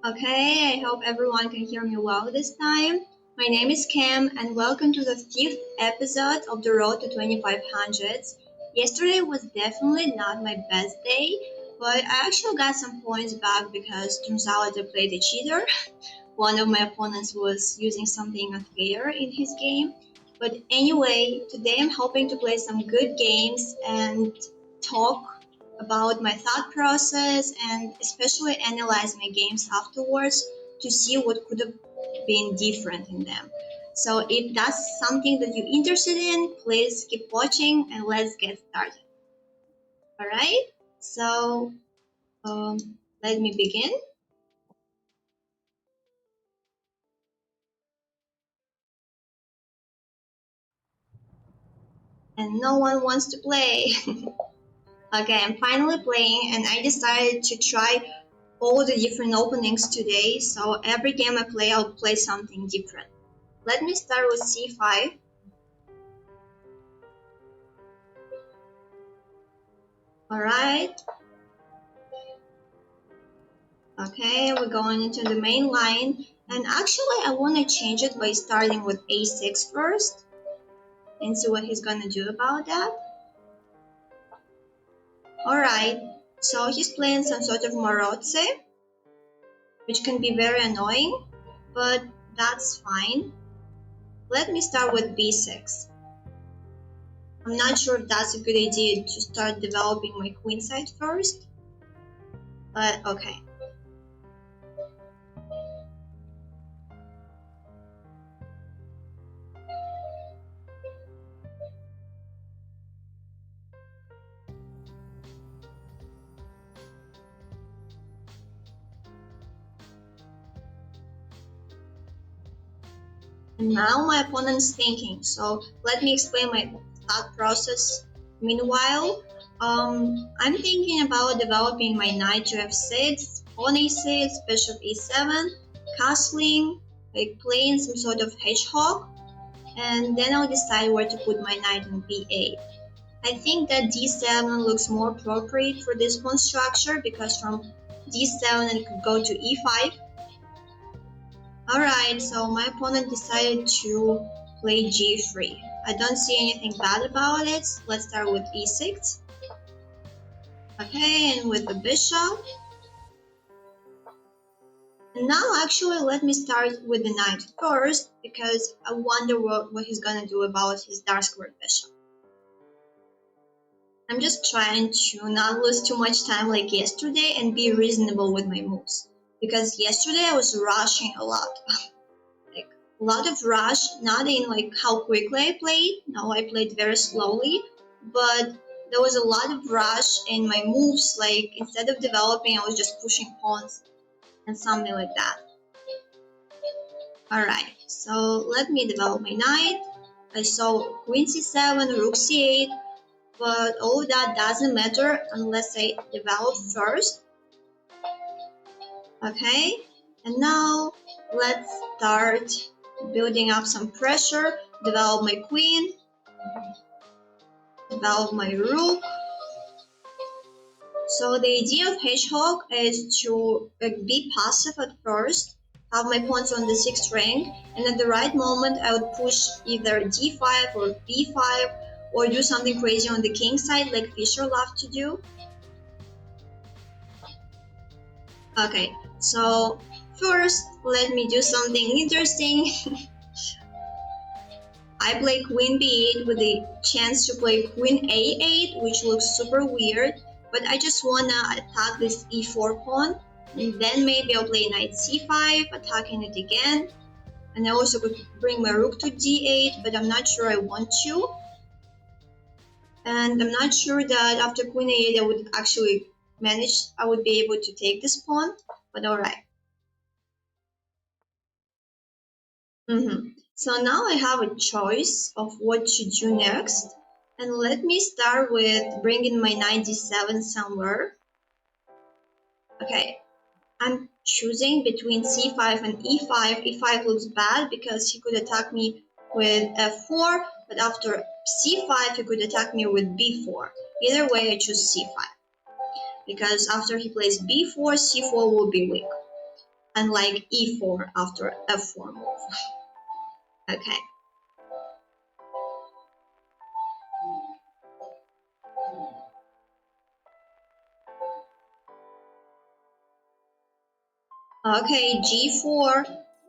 Okay, I hope everyone can hear me well this time. My name is Cam and welcome to the 5th episode of the Road to 2500s. Yesterday was definitely not my best day, but I actually got some points back because turns out I played a cheater. One of my opponents was using something unfair in his game. But anyway, today I'm hoping to play some good games and talk about my thought process and especially analyze my games afterwards to see what could have been different in them. So if that's something that you're interested in, please keep watching and let's get started. Alright, so let me begin. And no one wants to play. Okay, I'm finally playing and I decided to try all the different openings today, so every game I play, I'll play something different. Let me start with c5. Alright. Okay, we're going into the main line, and actually I want to change it by starting with a6 first and see what he's gonna do about that. Alright, so he's playing some sort of Marozze, which can be very annoying, but that's fine. Let me start with b6. I'm not sure if that's a good idea to start developing my queen side first, but okay. And now my opponent's thinking, so let me explain my thought process. Meanwhile, I'm thinking about developing my knight to f6, pawn a6, bishop e7, castling, like playing some sort of hedgehog, and then I'll decide where to put my knight on b8. I think that d7 looks more appropriate for this pawn structure because from d7 it could go to e5. Alright, so my opponent decided to play g3. I don't see anything bad about it. Let's start with e6. Okay, and with the bishop. And now actually let me start with the knight first because I wonder what he's gonna do about his dark squared bishop. I'm just trying to not lose too much time like yesterday and be reasonable with my moves. Because yesterday I was rushing a lot. Like a lot of rush, not in like how quickly I played. No, I played very slowly, but there was a lot of rush in my moves. Like instead of developing, I was just pushing pawns and something like that. Alright, so let me develop my knight. I saw queen c7, rook c8, but all of that doesn't matter unless I develop first. Okay, and now let's start building up some pressure, develop my queen, develop my rook. So the idea of hedgehog is to be passive at first, have my pawns on the 6th rank, and at the right moment I would push either d5 or b5 or do something crazy on the king side like Fischer loved to do. Okay, so first let me do something interesting. I play queen b8 with the chance to play queen a8, which looks super weird, but I just wanna attack this e4 pawn, and then maybe I'll play knight c5, attacking it again, and I also could bring my rook to d8, but I'm not sure I want to, and I'm not sure that after queen a8 I would actually I would be able to take this pawn, but alright. So now I have a choice of what to do next. And let me start with bringing my knight d7 somewhere. Okay, I'm choosing between c5 and e5. e5 looks bad because he could attack me with f4, but after c5 he could attack me with b4. Either way I choose c5 because after he plays b4, c4 will be weak. unlike e4 after f4 move. Okay. Okay, g4.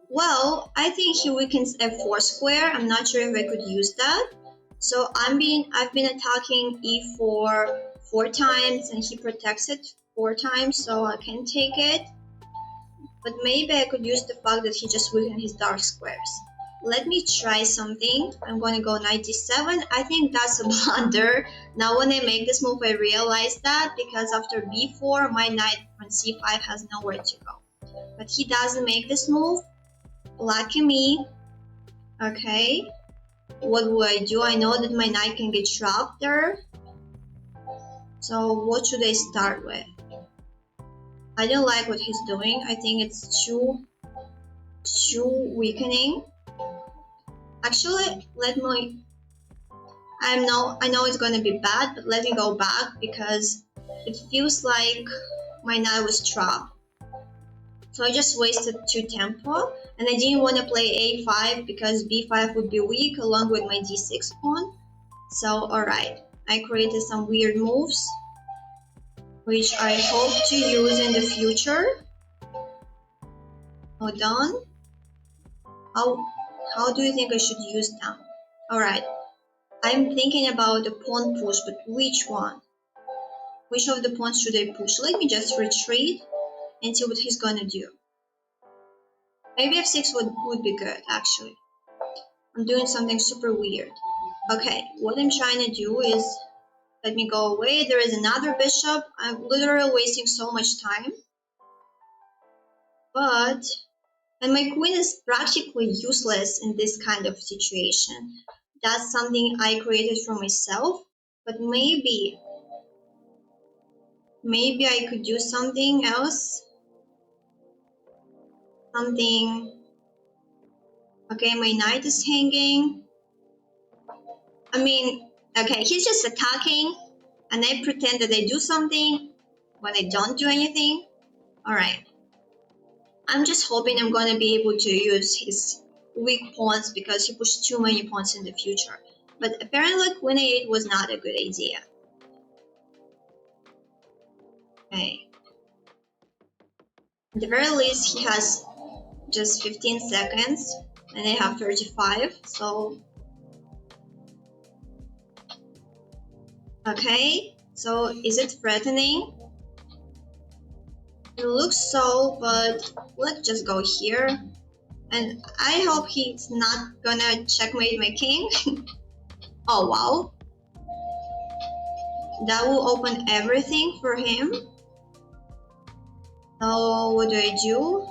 Well, I think he weakens f4 square. I'm not sure if I could use that. So I've been attacking e4 4 times and he protects it 4 times, so I can take it. But maybe I could use the fact that he just weakened his dark squares. Let me try something. I'm gonna go knight d7. I think that's a blunder. Now when I make this move, I realize that because after b4, my knight on c5 has nowhere to go. But he doesn't make this move. Lucky me. Okay. What do? I know that my knight can get trapped there. So what should I start with? I don't like what he's doing. I think it's too weakening. Actually, I know it's gonna be bad, but let me go back because it feels like my knight was trapped. So I just wasted 2 tempo, and I didn't want to play a5 because b5 would be weak along with my d6 pawn. So alright, I created some weird moves, which I hope to use in the future. Hold on. How do you think I should use them? Alright, I'm thinking about the pawn push, but which one? Which of the pawns should I push? Let me just retreat and see what he's gonna do. Maybe f6 would be good, actually. I'm doing something super weird. Okay, what I'm trying to do is, let me go away. There is another bishop. I'm literally wasting so much time. And my queen is practically useless in this kind of situation. That's something I created for myself, but maybe I could do something else. Okay, my knight is hanging. Okay, he's just attacking, and I pretend that I do something when I don't do anything. Alright. I'm just hoping I'm gonna be able to use his weak pawns because he pushed too many pawns in the future. But apparently queen a8 was not a good idea. Okay. At the very least, he has just 15 seconds, and I have 35, so... Okay, so is it threatening? It looks so, but let's just go here. And I hope he's not gonna checkmate my king. Oh wow. That will open everything for him. So what do I do?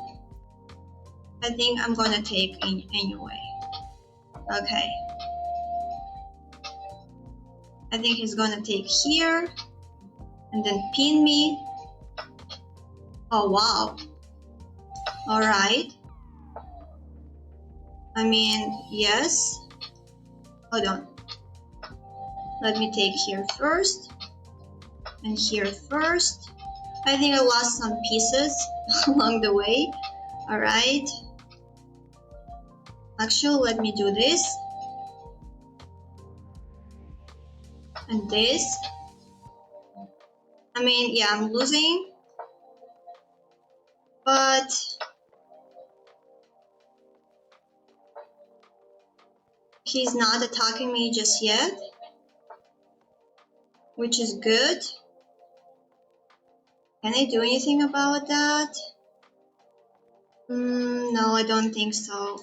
I think I'm gonna take in anyway. Okay. I think he's gonna take here and then pin me. Oh wow. Alright. Yes. Hold on. Let me take here first and here first. I think I lost some pieces along the way. Alright. Actually, let me do this. And this. Yeah, I'm losing. But he's not attacking me just yet, which is good. Can I do anything about that? No, I don't think so.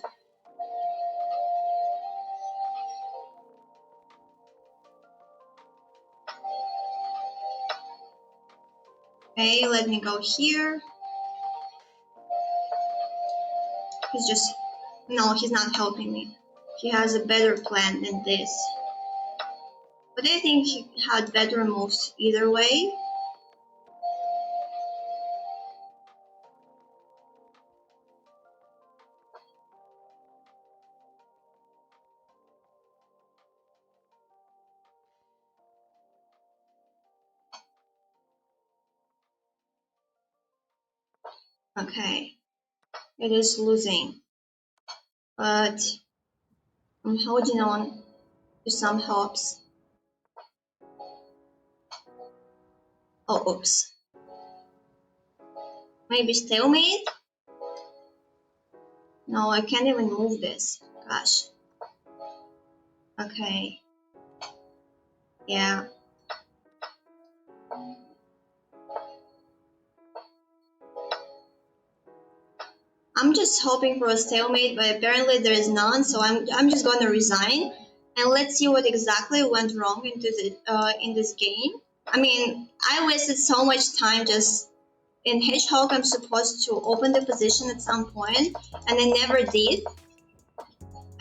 Okay, let me go here. No, he's not helping me. He has a better plan than this. But I think he had better moves either way. Okay. It is losing, but I'm holding on to some hopes. Oh, oops. Maybe stalemate? No, I can't even move this. Gosh. Okay. Yeah. I'm just hoping for a stalemate, but apparently there is none, so I'm just gonna resign, and let's see what exactly went wrong in this game. I mean, I wasted so much time just in hedgehog. I'm supposed to open the position at some point, and I never did.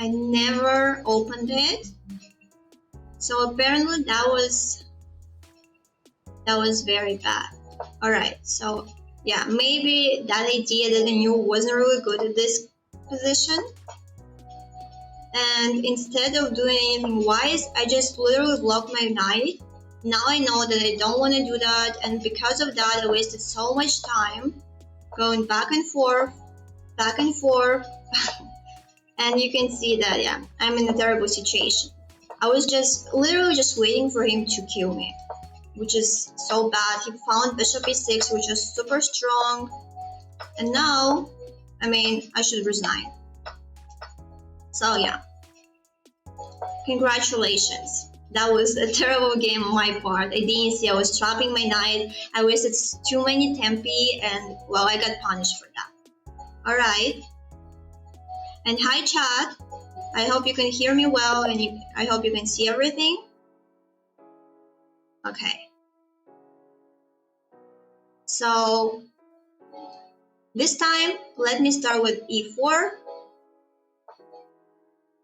I never opened it, so apparently that was very bad. All right, so yeah, maybe that idea that I knew wasn't really good at this position. And instead of doing anything wise, I just literally blocked my knight. Now I know that I don't want to do that, and because of that, I wasted so much time going back and forth, and you can see that, yeah, I'm in a terrible situation. I was just literally just waiting for him to kill me, which is so bad. He found bishop e6, which is super strong, and now, I mean, I should resign. So yeah, congratulations. That was a terrible game on my part. I didn't see I was trapping my knight. I wasted too many tempi, and well, I got punished for that. Alright. And hi chat. I hope you can hear me well, and I hope you can see everything. Okay. So this time, let me start with e4.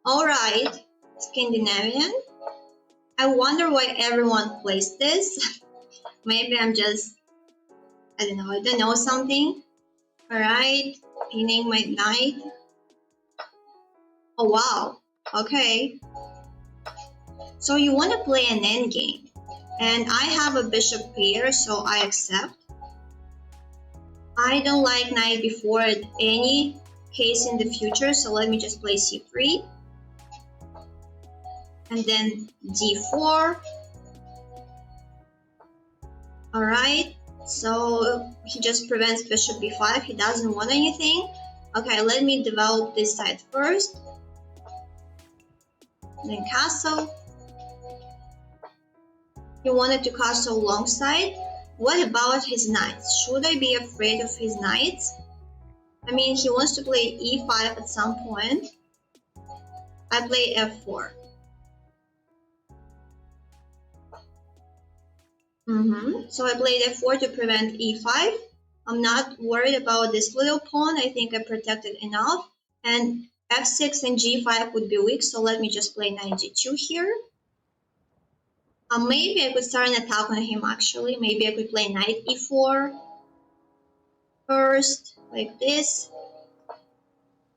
Alright, Scandinavian. I wonder why everyone plays this. Maybe I'm just, I don't know something. Alright, pinning my knight. Oh wow, okay. So you want to play an endgame. And I have a bishop pair, so I accept. I don't like knight before at any case in the future, so let me just play c3. And then d4. Alright, so he just prevents bishop b5. He doesn't want anything. Okay, let me develop this side first. Then castle. He wanted to castle alongside. What about his knights? Should I be afraid of his knights? I mean, he wants to play e5 at some point. I play f4. So I played f4 to prevent e5. I'm not worried about this little pawn. I think I protected enough. And f6 and g5 would be weak, so let me just play knight g2 here. Maybe I could start an attack on him actually. Maybe I could play knight e4 first, like this.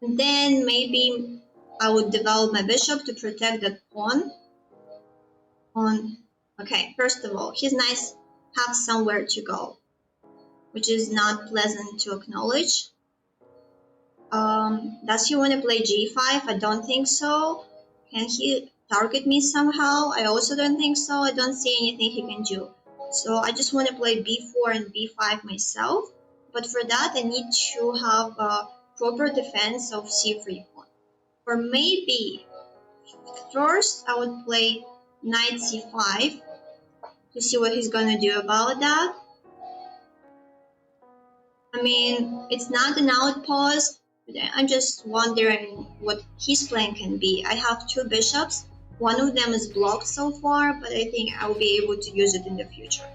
And then maybe I would develop my bishop to protect that pawn. Okay, first of all, his knights have somewhere to go, which is not pleasant to acknowledge. Does he want to play g5? I don't think so. Can he target me somehow? I also don't think so. I don't see anything he can do. So I just want to play b4 and b5 myself. But for that, I need to have a proper defense of c3 pawn. Or maybe first I would play knight c5 to see what he's gonna do about that. I mean, it's not an outpost. I'm just wondering what his plan can be. I have two bishops. One of them is blocked so far, but I think I'll be able to use it in the future.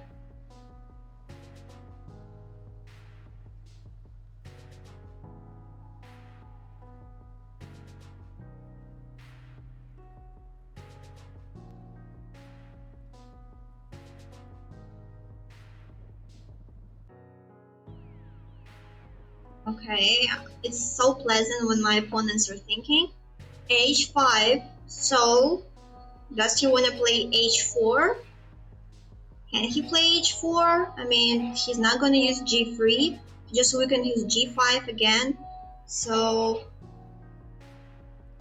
Okay, it's so pleasant when my opponents are thinking. h5, so does he want to play h4? Can he play h4? I mean, he's not going to use g3, just weaken his g5 again. So,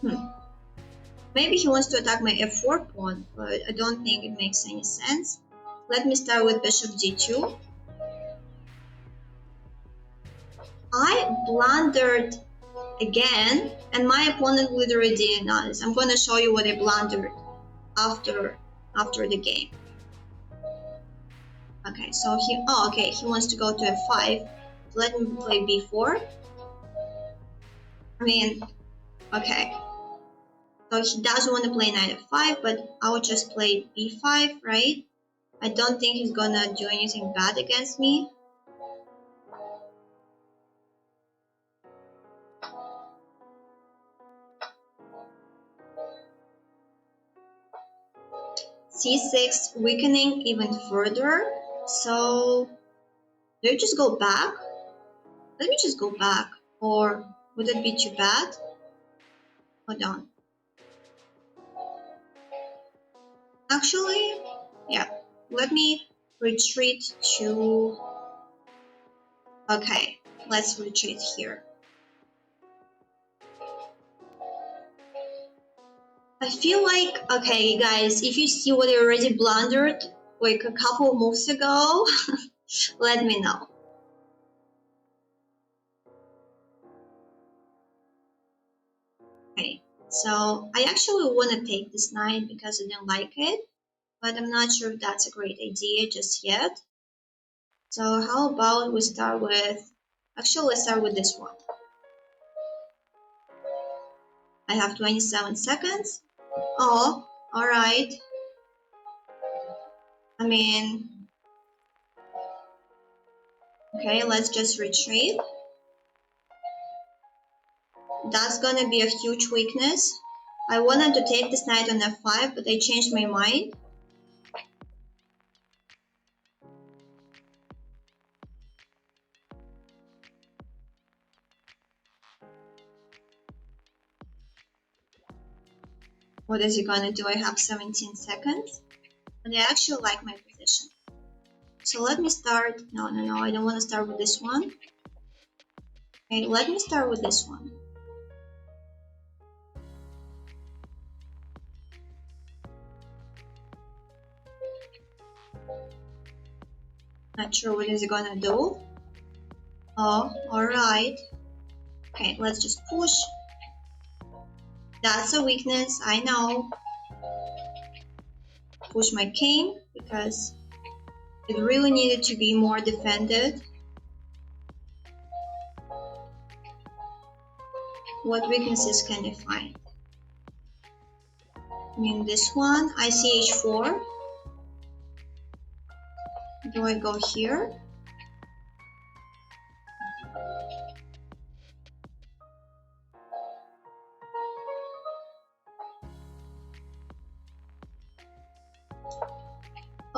maybe he wants to attack my f4 pawn, but I don't think it makes any sense. Let me start with bishop d2. I blundered again, and my opponent literally didn't notice. I'm going to show you what I blundered after the game. Okay, so he wants to go to f5. Let me play b4. I mean, okay. So he doesn't want to play knight f5, but I'll just play b5, right? I don't think he's gonna do anything bad against me. c6, weakening even further. So, do I just go back? Let me just go back. Or would it be too bad? Hold on. Actually, yeah. Let me retreat to... Okay, let's retreat here. I feel like, okay guys, if you see what I already blundered like a couple of moves ago, let me know. Okay, so I actually want to take this knight because I didn't like it, but I'm not sure if that's a great idea just yet. So how about we start with, actually let's start with this one. I have 27 seconds. Oh, alright. I mean, okay, let's just retreat. That's gonna be a huge weakness. I wanted to take this knight on f5, but I changed my mind. What is he gonna do? I have 17 seconds. But I actually like my position. So let me start. No, I don't want to start with this one. Okay, let me start with this one. Not sure what is he gonna do. Oh, alright. Okay, let's just push. That's a weakness, I know. Push my king because it really needed to be more defended. What weaknesses can I find? I mean, this one, ICH4. Do I go here?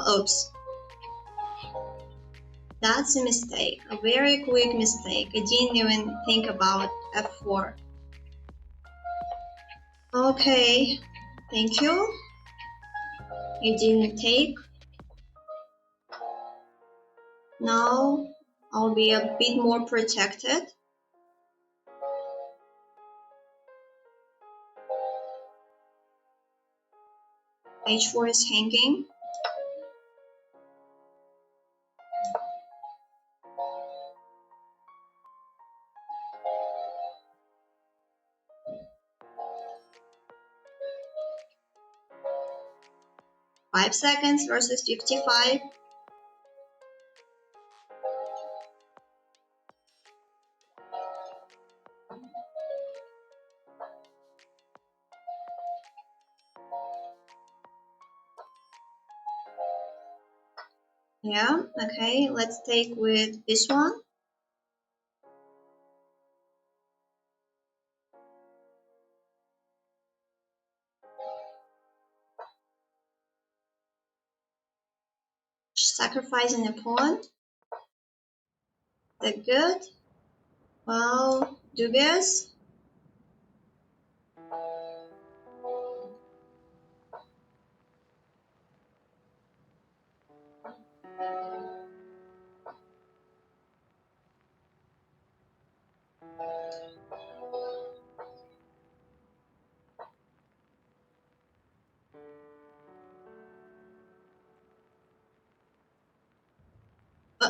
Oops. That's a mistake, a very quick mistake. I didn't even think about f4. Okay, thank you. It didn't take. Now I'll be a bit more protected. H4 is hanging. Five seconds versus 55. Yeah, okay, let's take with this one. Sacrificing a pawn. That good? Well, dubious.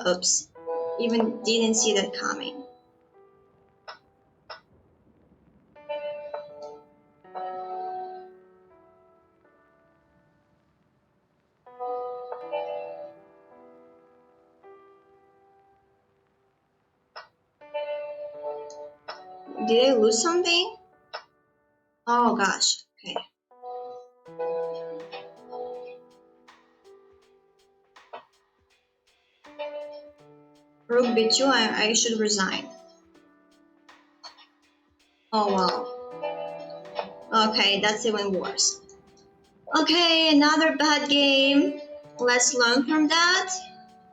Oops, even didn't see that coming. Did I lose something? Oh gosh, okay. Rook b2, I should resign. Oh wow. Okay, that's even worse. Okay, another bad game. Let's learn from that.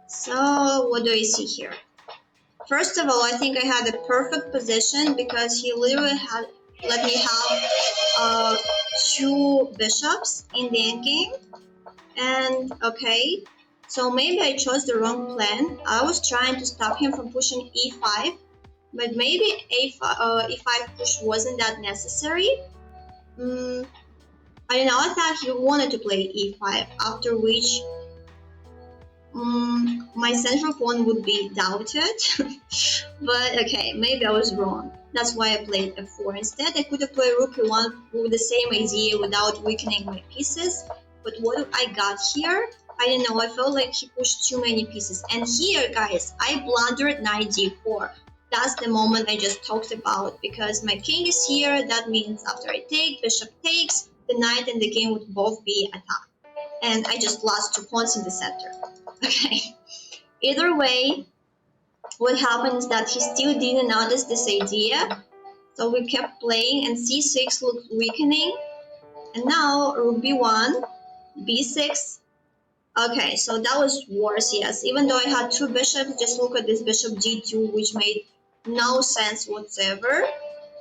So, what do I see here? First of all, I think I had a perfect position because he literally had let me have 2 bishops in the endgame. And okay, so maybe I chose the wrong plan. I was trying to stop him from pushing e5, but maybe e5 push wasn't that necessary. I don't know, I thought he wanted to play e5, after which my central pawn would be doubted. But okay, maybe I was wrong. That's why I played f4 instead. I could have played rook e1 with the same idea without weakening my pieces. But what I got here, I don't know, I felt like he pushed too many pieces. And here, guys, I blundered knight d4. That's the moment I just talked about, because my king is here. That means after I take, bishop takes, the knight and the king would both be attacked. And I just lost 2 pawns in the center. Okay. Either way, what happened is that he still didn't notice this idea. So we kept playing and c6 looked weakening. And now rook b1, b6. Okay, so that was worse, yes. Even though I had 2 bishops, just look at this bishop g2, which made no sense whatsoever.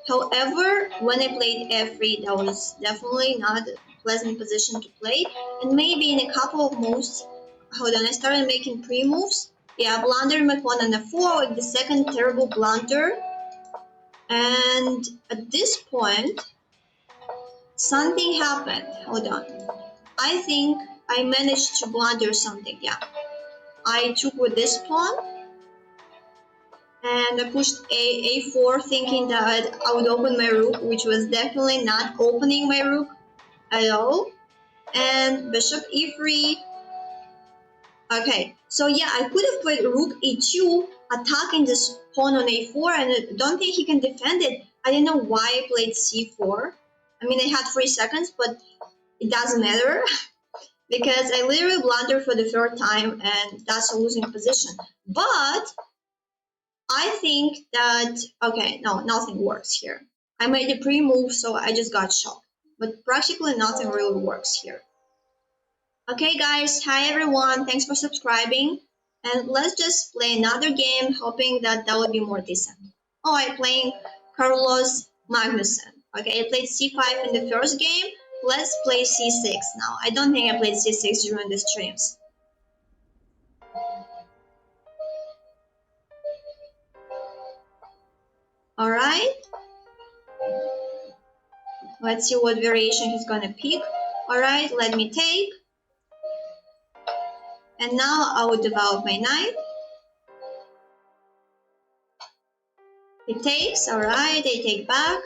However, when I played f3, that was definitely not a pleasant position to play. And maybe in a couple of moves, hold on, I started making pre-moves. Yeah, I blundered my pawn on f4 with the second terrible blunder. And at this point, something happened. Hold on. I think I managed to blunder something, yeah. I took with this pawn and I pushed a4 thinking that I would open my rook, which was definitely not opening my rook at all. And bishop e3. Okay, so yeah, I could have played rook e2, attacking this pawn on a4, and I don't think he can defend it. I don't know why I played c4. I mean, I had 3 seconds, but it doesn't matter because I literally blundered for the 3rd time, and that's a losing position. But I think that, okay, no, nothing works here. I made a pre-move, so I just got shocked. But practically nothing really works here. Okay, guys, hi everyone, thanks for subscribing. And let's just play another game, hoping that that would be more decent. Oh, I'm playing Carlos Magnussen. Okay, I played c5 in the first game. Let's play c6 now. I don't think I played c6 during the streams. Alright. Let's see what variation he's gonna pick. Alright, let me take. And now I will develop my knight. It takes, alright, I take back.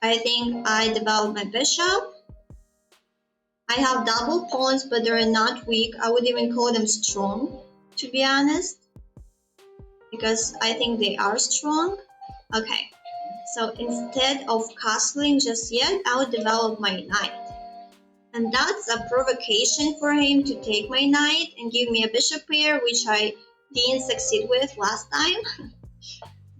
I think I develop my bishop. I have double pawns, but they're not weak. I would even call them strong, to be honest, because I think they are strong. Okay, so instead of castling just yet, I would develop my knight. And that's a provocation for him to take my knight and give me a bishop pair, which I didn't succeed with last time.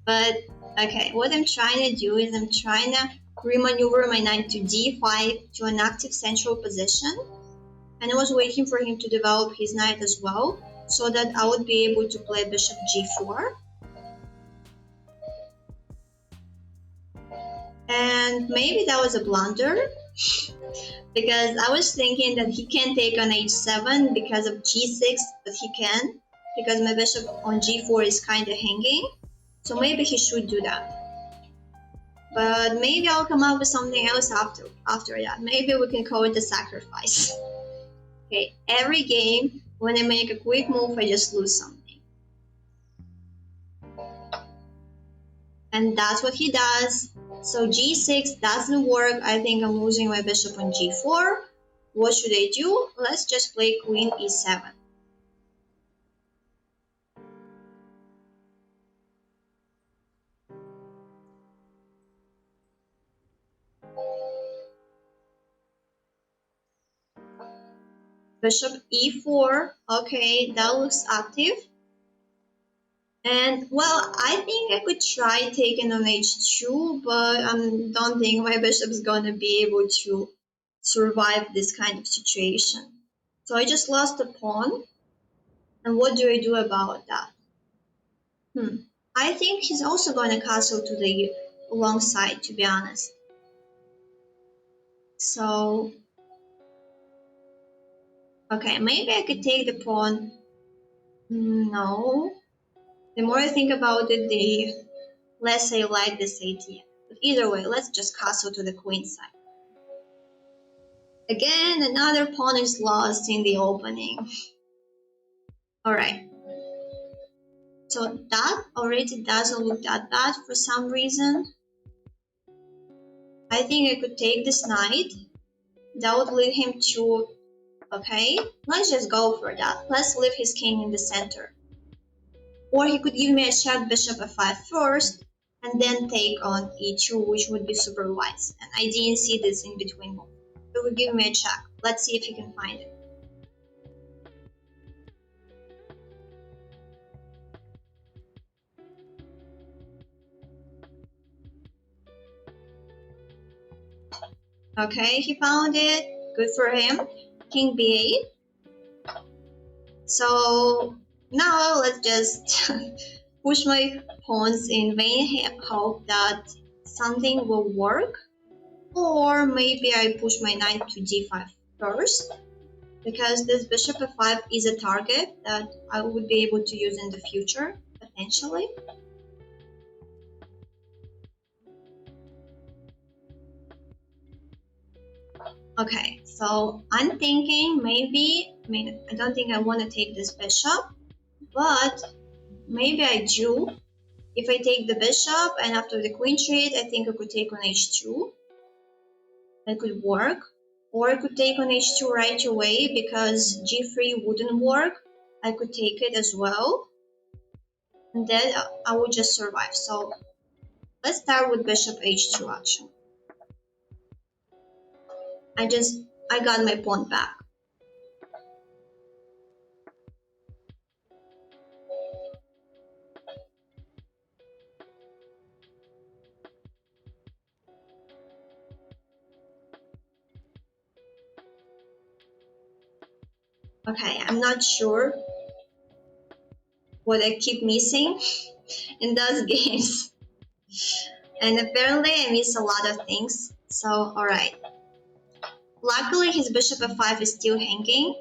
But okay, what I'm trying to do is I'm trying to remaneuver my knight to d5 to an active central position. And I was waiting for him to develop his knight as well, so that I would be able to play bishop g4. And maybe that was a blunder, because I was thinking that he can't take on h7 because of g6, but he can, because my bishop on g4 is kind of hanging. So maybe he should do that. But maybe I'll come up with something else after that. Maybe we can call it a sacrifice. Okay, every game when I make a quick move, I just lose something. And that's what he does. So g6 doesn't work. I think I'm losing my bishop on g4. What should I do? Let's just play queen e7. Bishop e4. Okay, that looks active. And well, I think I could try taking on h2, but I don't think my bishop's gonna be able to survive this kind of situation. So I just lost a pawn. And what do I do about that? I think he's also gonna castle to the long side, to be honest. So, okay, maybe I could take the pawn. No. The more I think about it, the less I like this idea. But either way, let's just castle to the queen side. Again, another pawn is lost in the opening. Alright. So that already doesn't look that bad for some reason. I think I could take this knight. That would lead him to... Okay, let's just go for that. Let's leave his king in the center. Or he could give me a check bishop f5 first, and then take on e2, which would be super wise. And I didn't see this in between move. It would give me a check. Let's see if he can find it. Okay, he found it. Good for him. King b8. So now let's just push my pawns in vain hope that something will work. Or maybe I push my knight to d5 first, because this bishop f5 is a target that I would be able to use in the future, potentially. Okay, so I'm thinking maybe, I don't think I want to take this bishop, but maybe I do. If I take the bishop and after the queen trade, I think I could take on h2. That could work. Or I could take on h2 right away because g3 wouldn't work. I could take it as well. And then I would just survive. So let's start with bishop h2 action. I got my pawn back. Okay, I'm not sure what I keep missing in those games. And apparently I miss a lot of things. So, alright. Luckily his bishop f5 is still hanging.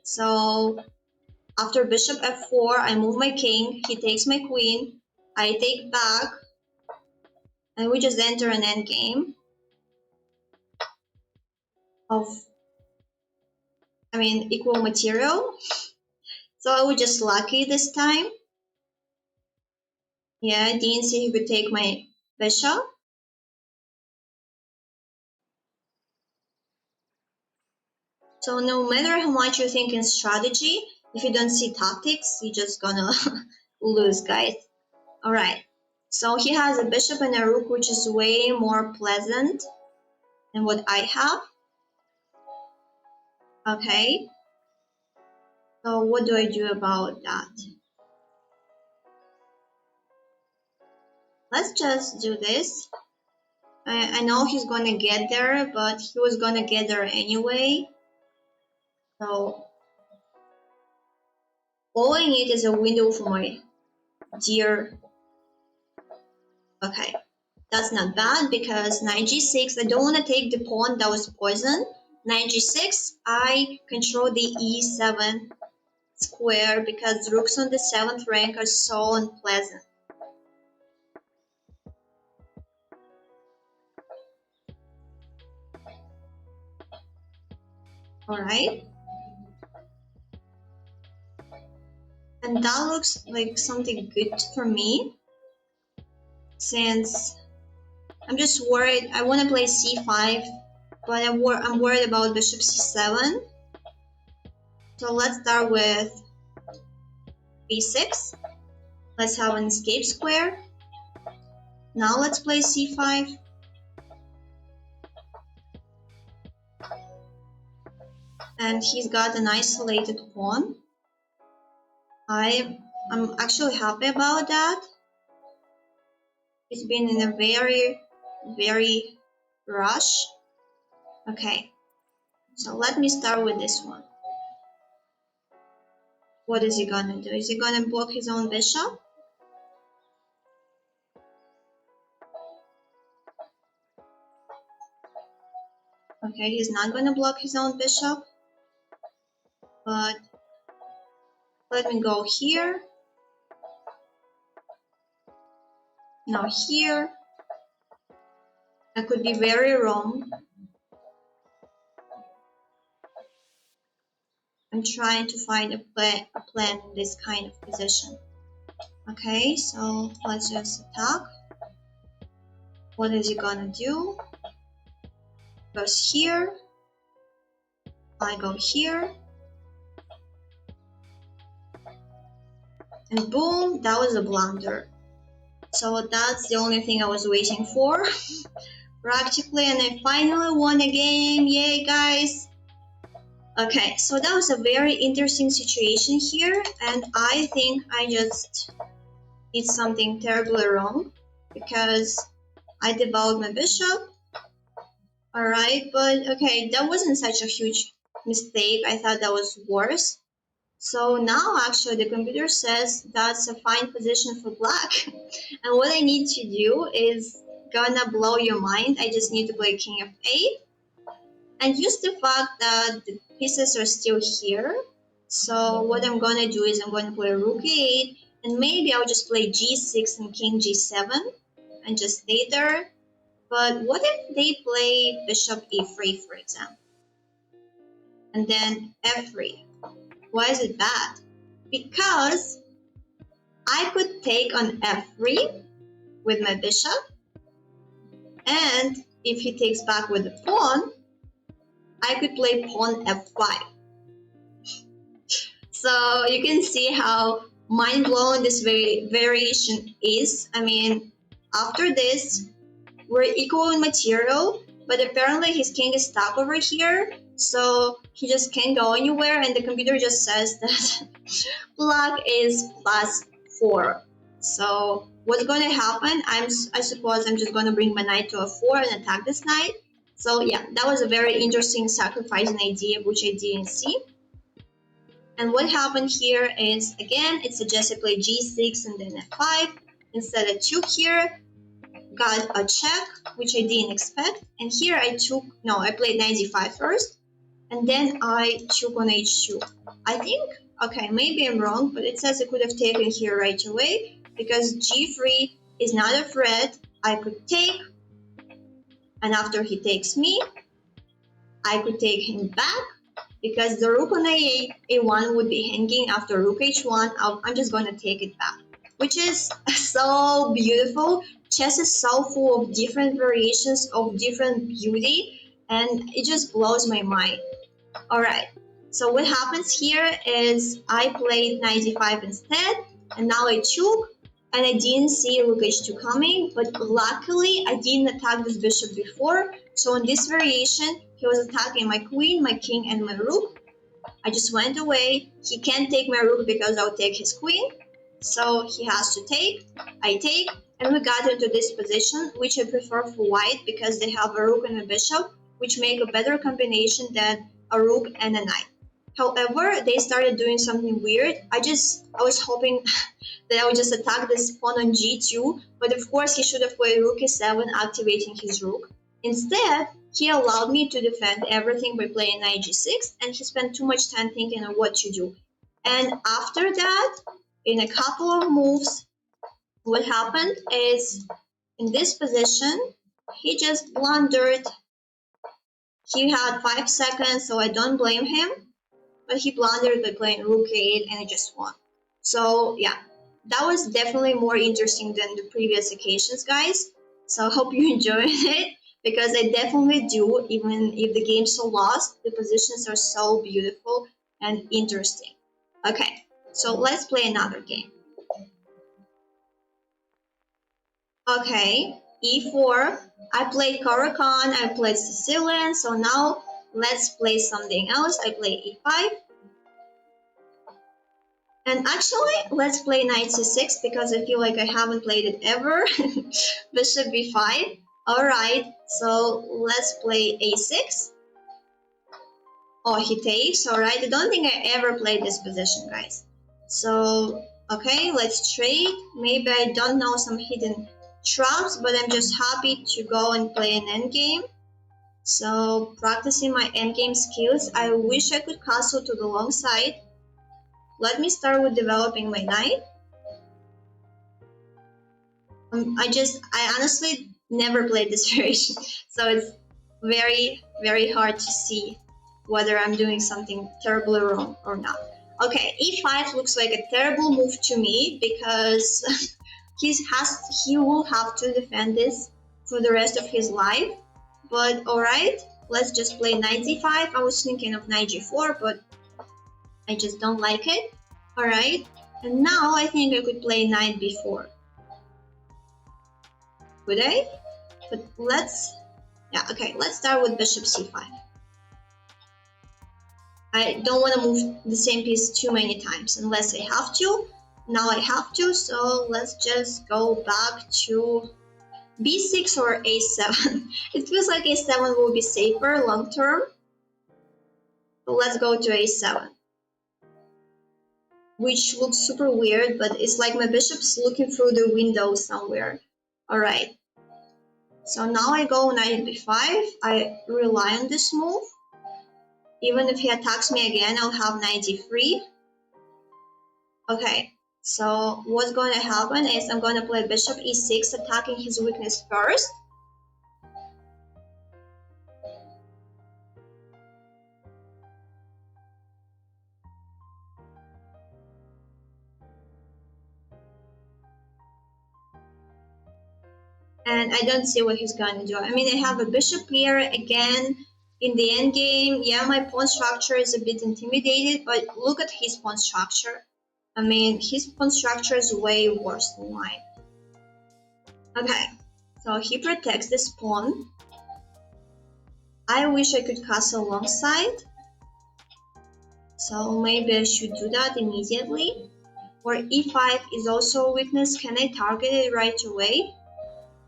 So after bishop f4, I move my king, he takes my queen, I take back, and we just enter an endgame of, equal material. So I was just lucky this time. Yeah, I didn't see he could take my bishop. So no matter how much you think in strategy, if you don't see tactics, you're just gonna lose, guys. Alright, so he has a bishop and a rook, which is way more pleasant than what I have. Okay, so what do I do about that? Let's just do this. I know he's gonna get there, but he was gonna get there anyway. So all I need is a window for my dear. Okay, that's not bad because knight g6, I don't want to take the pawn that was poisoned. Knight g6, I control the e7 square because rooks on the 7th rank are so unpleasant. Alright. And that looks like something good for me, since I'm just worried. I want to play c5, but I'm worried about bishop c7. So let's start with b6. Let's have an escape square. Now let's play c5. And he's got an isolated pawn. I'm actually happy about that. He's been in a very rush. Okay, so let me start with this one. What is he gonna do? Is he gonna block his own bishop? Okay, he's not gonna block his own bishop. But let me go here. Now here. I could be very wrong. I'm trying to find a plan in this kind of position. Okay, so let's just attack. What is he gonna do? Goes here. I go here. And boom, that was a blunder. So that's the only thing I was waiting for. Practically, and I finally won a game. Yay, guys! Okay, so that was a very interesting situation here, and I think I just did something terribly wrong because I developed my bishop. Alright, but okay, that wasn't such a huge mistake. I thought that was worse. So now actually the computer says that's a fine position for black. And what I need to do is gonna blow your mind. I just need to play king f8 and use the fact that the pieces are still here. So what I'm gonna do is I'm gonna play rook a8, and maybe I'll just play g6 and king g7 and just stay there. But what if they play bishop e3, for example, and then f3? Why is it bad? Because I could take on f3 with my bishop, and if he takes back with the pawn, I could play pawn f5. So you can see how mind-blowing this variation is. I mean, after this, we're equal in material, but apparently his king is stuck over here, so he just can't go anywhere, and the computer just says that black is +4. So what's going to happen? I suppose I'm just going to bring my knight to f4 and attack this knight. So yeah, that was a very interesting sacrificing idea which I didn't see. And what happened here is, again, it suggested play g6 and then f5. Instead I took here, got a check, which I didn't expect. And here I played knight d5 first, and then I took on h2. I think, okay, maybe I'm wrong, but it says I could have taken here right away, because g3 is not a threat. I could take, and after he takes me, I could take him back, because the rook on a1 would be hanging after rook h1. I'm just going to take it back, which is so beautiful. Chess is so full of different variations of different beauty, and it just blows my mind. Alright, so what happens here is I played knight d5 instead, and now I took, and I didn't see rook h2 coming, but luckily I didn't attack this bishop before. So in this variation, he was attacking my queen, my king, and my rook. I just went away. He can't take my rook because I'll take his queen. So he has to take. I take, and we got into this position, which I prefer for white because they have a rook and a bishop, which make a better combination than a rook and a knight. However, they started doing something weird. I was hoping that I would just attack this pawn on g2, but of course he should have played rook e7, activating his rook. Instead, he allowed me to defend everything by playing knight g6, and he spent too much time thinking of what to do. And after that, in a couple of moves, what happened is, in this position, he just blundered. He had 5 seconds, so I don't blame him, but he blundered by playing rook a8, and I just won. So yeah, that was definitely more interesting than the previous occasions, guys. So I hope you enjoyed it, because I definitely do, even if the game's so lost, the positions are so beautiful and interesting. Okay, so let's play another game. Okay, e4. I played Caracan, I played Sicilian, so now let's play something else. I play e5. And actually, let's play knight c6 because I feel like I haven't played it ever. Bishop b5. Alright, so let's play a6. Oh, he takes. Alright, I don't think I ever played this position, guys. So, okay, let's trade. Maybe I don't know some hidden traps, but I'm just happy to go and play an endgame. So, practicing my endgame skills. I wish I could castle to the long side. Let me start with developing my knight. I honestly never played this variation, so it's very, very hard to see whether I'm doing something terribly wrong or not. Okay, e5 looks like a terrible move to me because he will have to defend this for the rest of his life. But alright, let's just play knight d5. I was thinking of knight g4, but I just don't like it. Alright, and now I think I could play knight b4. Could I? But let's start with bishop c5. I don't want to move the same piece too many times unless I have to. Now I have to, so let's just go back to b6 or a7. It feels like a7 will be safer long term. But let's go to a7. Which looks super weird, but it's like my bishop's looking through the window somewhere. Alright. So now I go knight b5. I rely on this move. Even if he attacks me again, I'll have knight d3. Okay, so what's going to happen is I'm going to play bishop e6, attacking his weakness first. And I don't see what he's going to do. I mean, I have a bishop here again in the endgame. Yeah, my pawn structure is a bit intimidated, but look at his pawn structure. I mean, his pawn structure is way worse than mine. Okay, so he protects this pawn. I wish I could castle alongside. So maybe I should do that immediately. Or e5 is also a weakness. Can I target it right away?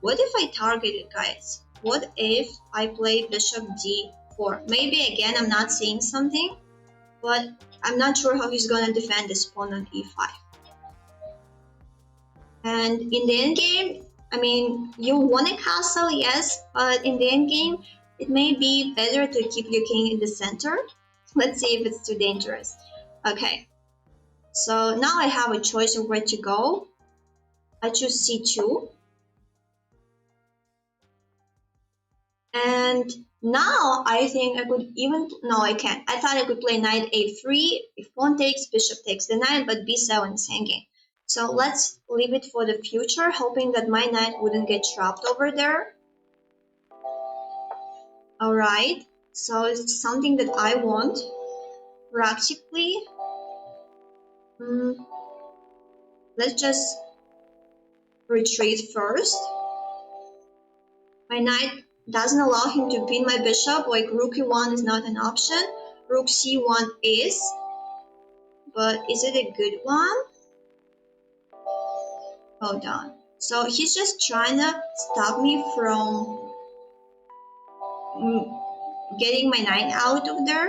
What if I target it, guys? What if I play bishop d4? Maybe again I'm not seeing something, but I'm not sure how he's gonna defend this pawn on e5. And in the endgame, I mean, you want a castle, yes, but in the endgame, it may be better to keep your king in the center. Let's see if it's too dangerous. Okay, so now I have a choice of where to go. I choose c2. And now I think I could even, no I can't. I thought I could play knight a3. If pawn takes, bishop takes the knight, but b7 is hanging. So let's leave it for the future, hoping that my knight wouldn't get trapped over there. Alright, so it's something that I want. Practically, let's just retreat first. My knight doesn't allow him to pin my bishop, like rook e1 is not an option. Rook c1 is, but is it a good one? Hold on. So he's just trying to stop me from getting my knight out of there.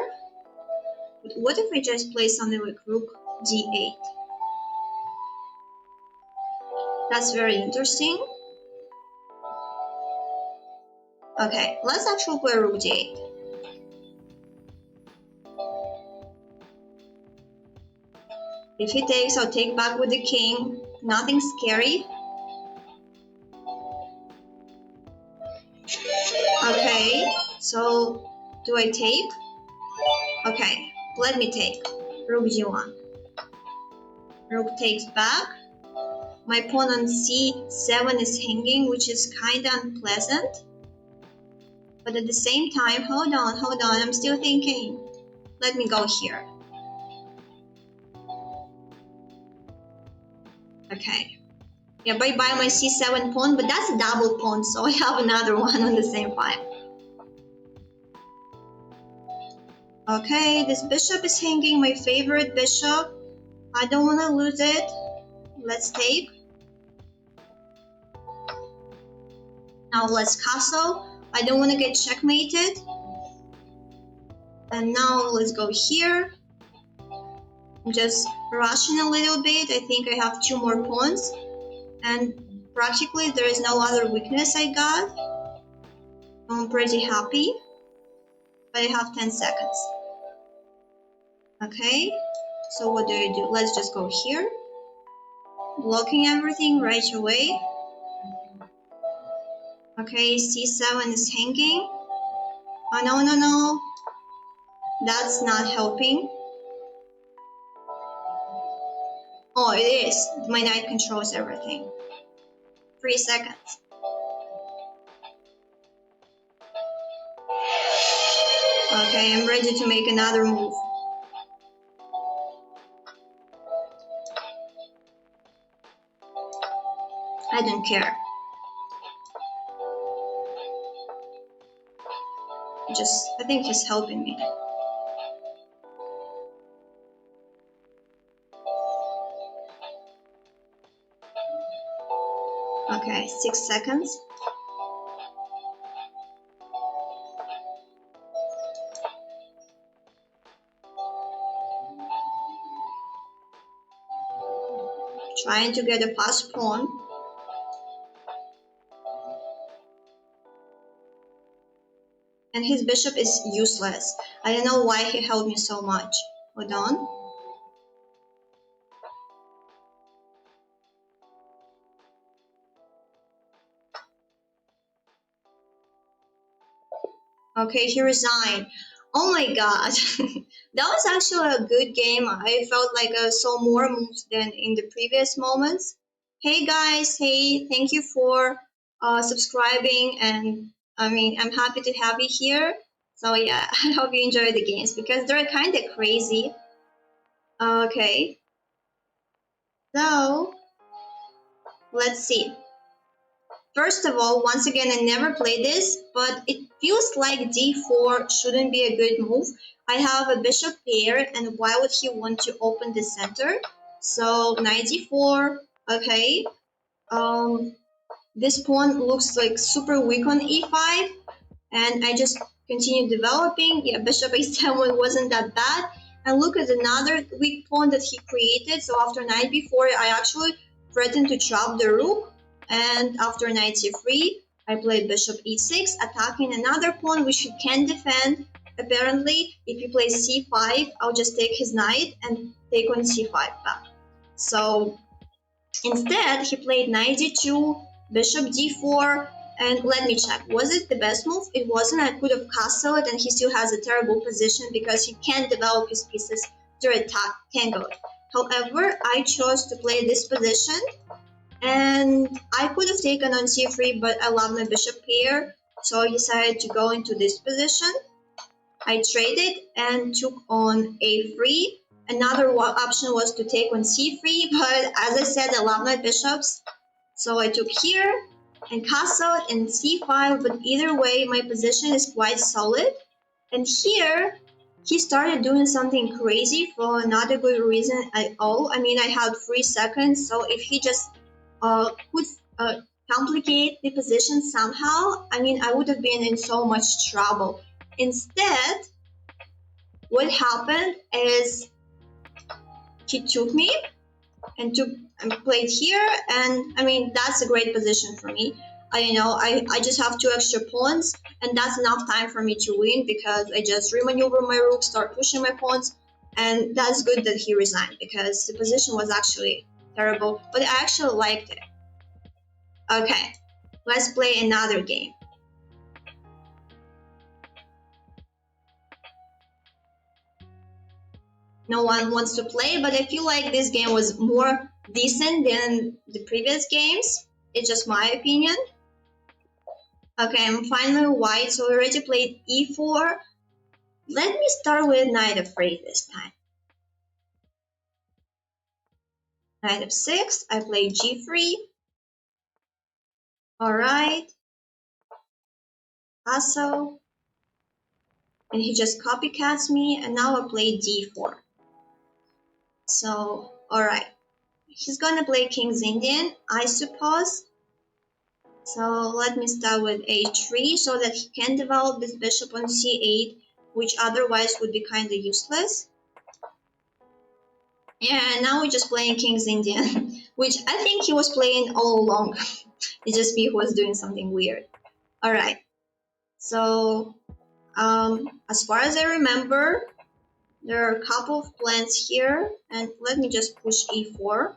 But what if I just play something like rook d8? That's very interesting. Okay, let's actually play rook d8. If he takes, I'll take back with the king. Nothing scary. Okay, so do I take? Okay, let me take. Rook g1. Rook takes back. My pawn on c7 is hanging, which is kinda unpleasant. But at the same time, hold on, I'm still thinking. Let me go here. Okay. Yeah, bye-bye my c7 pawn, but that's a double pawn, so I have another one on the same file. Okay, this bishop is hanging, my favorite bishop. I don't want to lose it. Let's take. Now let's castle. I don't want to get checkmated. And now let's go here. I'm just rushing a little bit. I think I have 2 more pawns. And practically there is no other weakness I got. I'm pretty happy. But I have 10 seconds. Okay, so what do? Let's just go here. Blocking everything right away. Okay, c7 is hanging. Oh, no. That's not helping. Oh, it is. My knight controls everything. 3 seconds. Okay, I'm ready to make another move. I don't care. I think he's helping me. Okay, 6 seconds. Trying to get a pass pawn. And his bishop is useless. I don't know why he held me so much. Hold on. Okay, he resigned. Oh my god. That was actually a good game. I felt like I saw more moves than in the previous moments. Hey guys, hey, thank you for subscribing, and I'm happy to have you here. So yeah, I hope you enjoy the games because they're kind of crazy. Okay, so let's see. First of all, once again, I never played this, but it feels like d4 shouldn't be a good move. I have a bishop pair, and why would he want to open the center? So knight d4, okay. This pawn looks like super weak on e5, and I just continue developing. Yeah, bishop a7 wasn't that bad. And look at another weak pawn that he created. So after knight b4, I actually threatened to trap the rook. And after knight c3, I played bishop e6, attacking another pawn which he can defend. Apparently, if he plays c5, I'll just take his knight and take on c5 back. So instead, he played knight d2, bishop d4, and let me check. Was it the best move? It wasn't. I could have castled, and he still has a terrible position because he can't develop his pieces. They're tangled. However, I chose to play this position, and I could have taken on c3, but I love my bishop pair, so I decided to go into this position. I traded and took on a3. Another option was to take on c3, but as I said, I love my bishops, so I took here and castled and c5, but either way, my position is quite solid. And here, he started doing something crazy for not a good reason at all. I mean, I had 3 seconds, so if he just could complicate the position somehow, I mean, I would have been in so much trouble. Instead, what happened is he took me and played here, and I mean, that's a great position for me. I just have 2 extra pawns, and that's enough time for me to win because I just remaneuver my rook, start pushing my pawns, and that's good that he resigned because the position was actually terrible, but I actually liked it. Okay, let's play another game. no one wants to play, but I feel like this game was more decent than the previous games. It's just my opinion. Okay, I'm fine with white, so we already played e4. Let me start with knight f3 this time. Knight f6, I play g3. Alright. Castle. And he just copycats me, and now I play d4. So, alright. He's gonna play King's Indian, I suppose. So let me start with a3 so that he can develop this bishop on c8, which otherwise would be kind of useless. Yeah, now we're just playing King's Indian, which I think he was playing all along. It's just me who was doing something weird. Alright, so as far as I remember, there are a couple of plans here, and let me just push e4.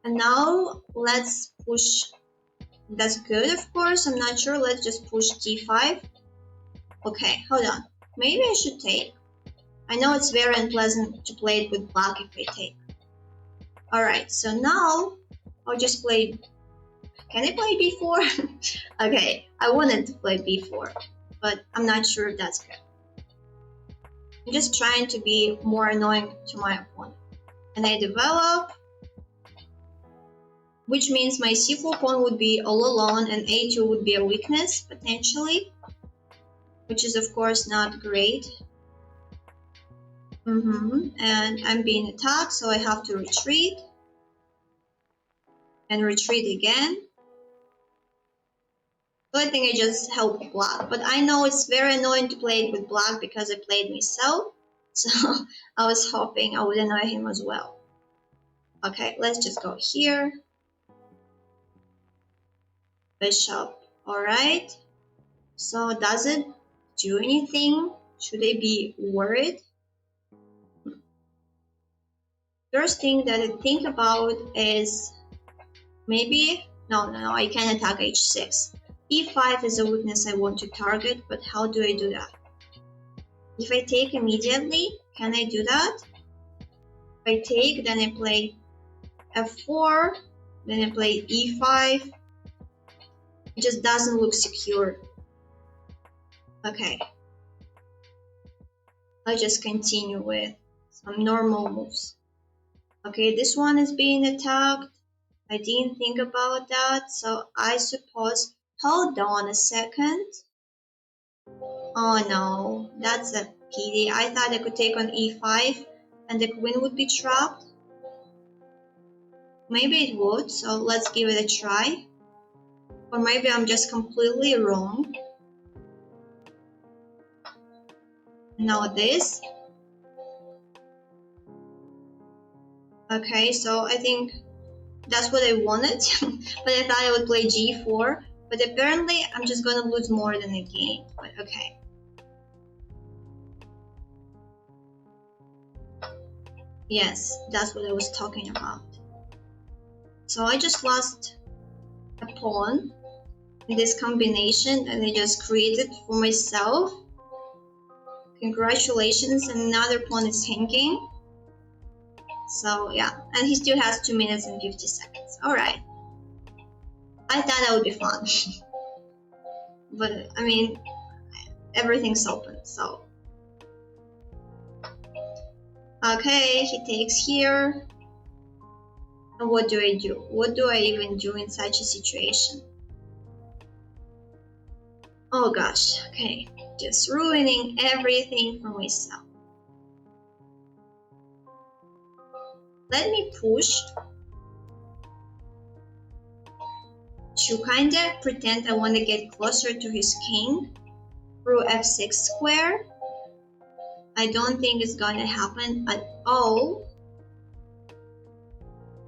And now let's push, that's good of course, I'm not sure, let's just push d5. Okay, hold on, maybe I should take. I know it's very unpleasant to play it with black if I take. Alright, so now I'll just play, can I play b4? Okay, I wanted to play b4, but I'm not sure if that's good. I'm just trying to be more annoying to my opponent. And I develop, which means my c4 pawn would be all alone and a2 would be a weakness, potentially, which is of course not great. And I'm being attacked, so I have to retreat. And retreat again. So I think I just helped black, but I know it's very annoying to play it with black because I played myself, so I was hoping I would annoy him as well. Okay, let's just go here. Bishop, alright. So does it do anything? Should I be worried? First thing that I think about is maybe, no, I can attack h6. e5 is a weakness I want to target, but how do I do that? If I take immediately, can I do that? If I take, then I play f4, then I play e5. It just doesn't look secure. Okay. I'll just continue with some normal moves. Okay, this one is being attacked. I didn't think about that, so I suppose, hold on a second. Oh no, that's a pity. I thought I could take on e5 and the queen would be trapped. Maybe it would, so let's give it a try. Or maybe I'm just completely wrong. Now this. Okay, so I think that's what I wanted, but I thought I would play g4. But apparently I'm just gonna lose more than a game, but okay. Yes, that's what I was talking about. So I just lost a pawn in this combination and I just created for myself. Congratulations, another pawn is hanging. So yeah, and he still has 2 minutes and 50 seconds. Alright. I thought that would be fun. But I mean, everything's open, so. Okay, he takes here. And what do I do? What do I even do in such a situation? Oh gosh, okay. Just ruining everything for myself. Let me push to kinda pretend I want to get closer to his king through f6 square. I don't think it's gonna happen at all.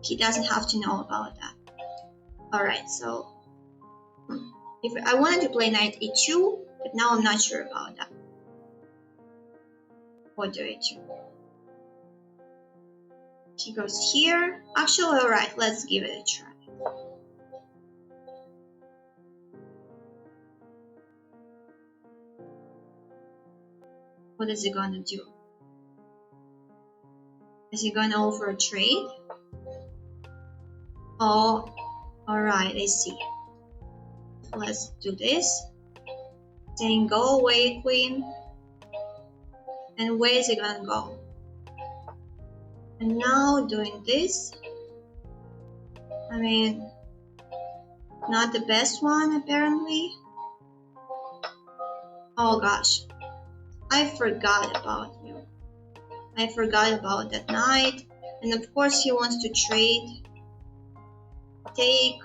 He doesn't have to know about that. Alright, so if I wanted to play knight e2, but now I'm not sure about that. What do I do? He goes here. Actually, alright, let's give it a try. What is he gonna do? Is he gonna offer a trade? Oh, alright, I see. Let's do this. Saying go away, queen. And where is he gonna go? And now doing this. I mean, not the best one apparently. Oh gosh, I forgot about you. I forgot about that knight. And of course he wants to trade. Take.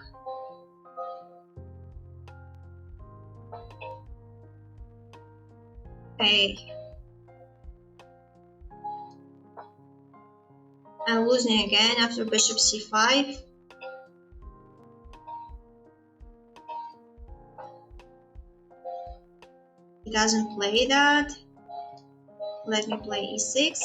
Okay. I'm losing again after bishop c5. He doesn't play that. Let me play e6.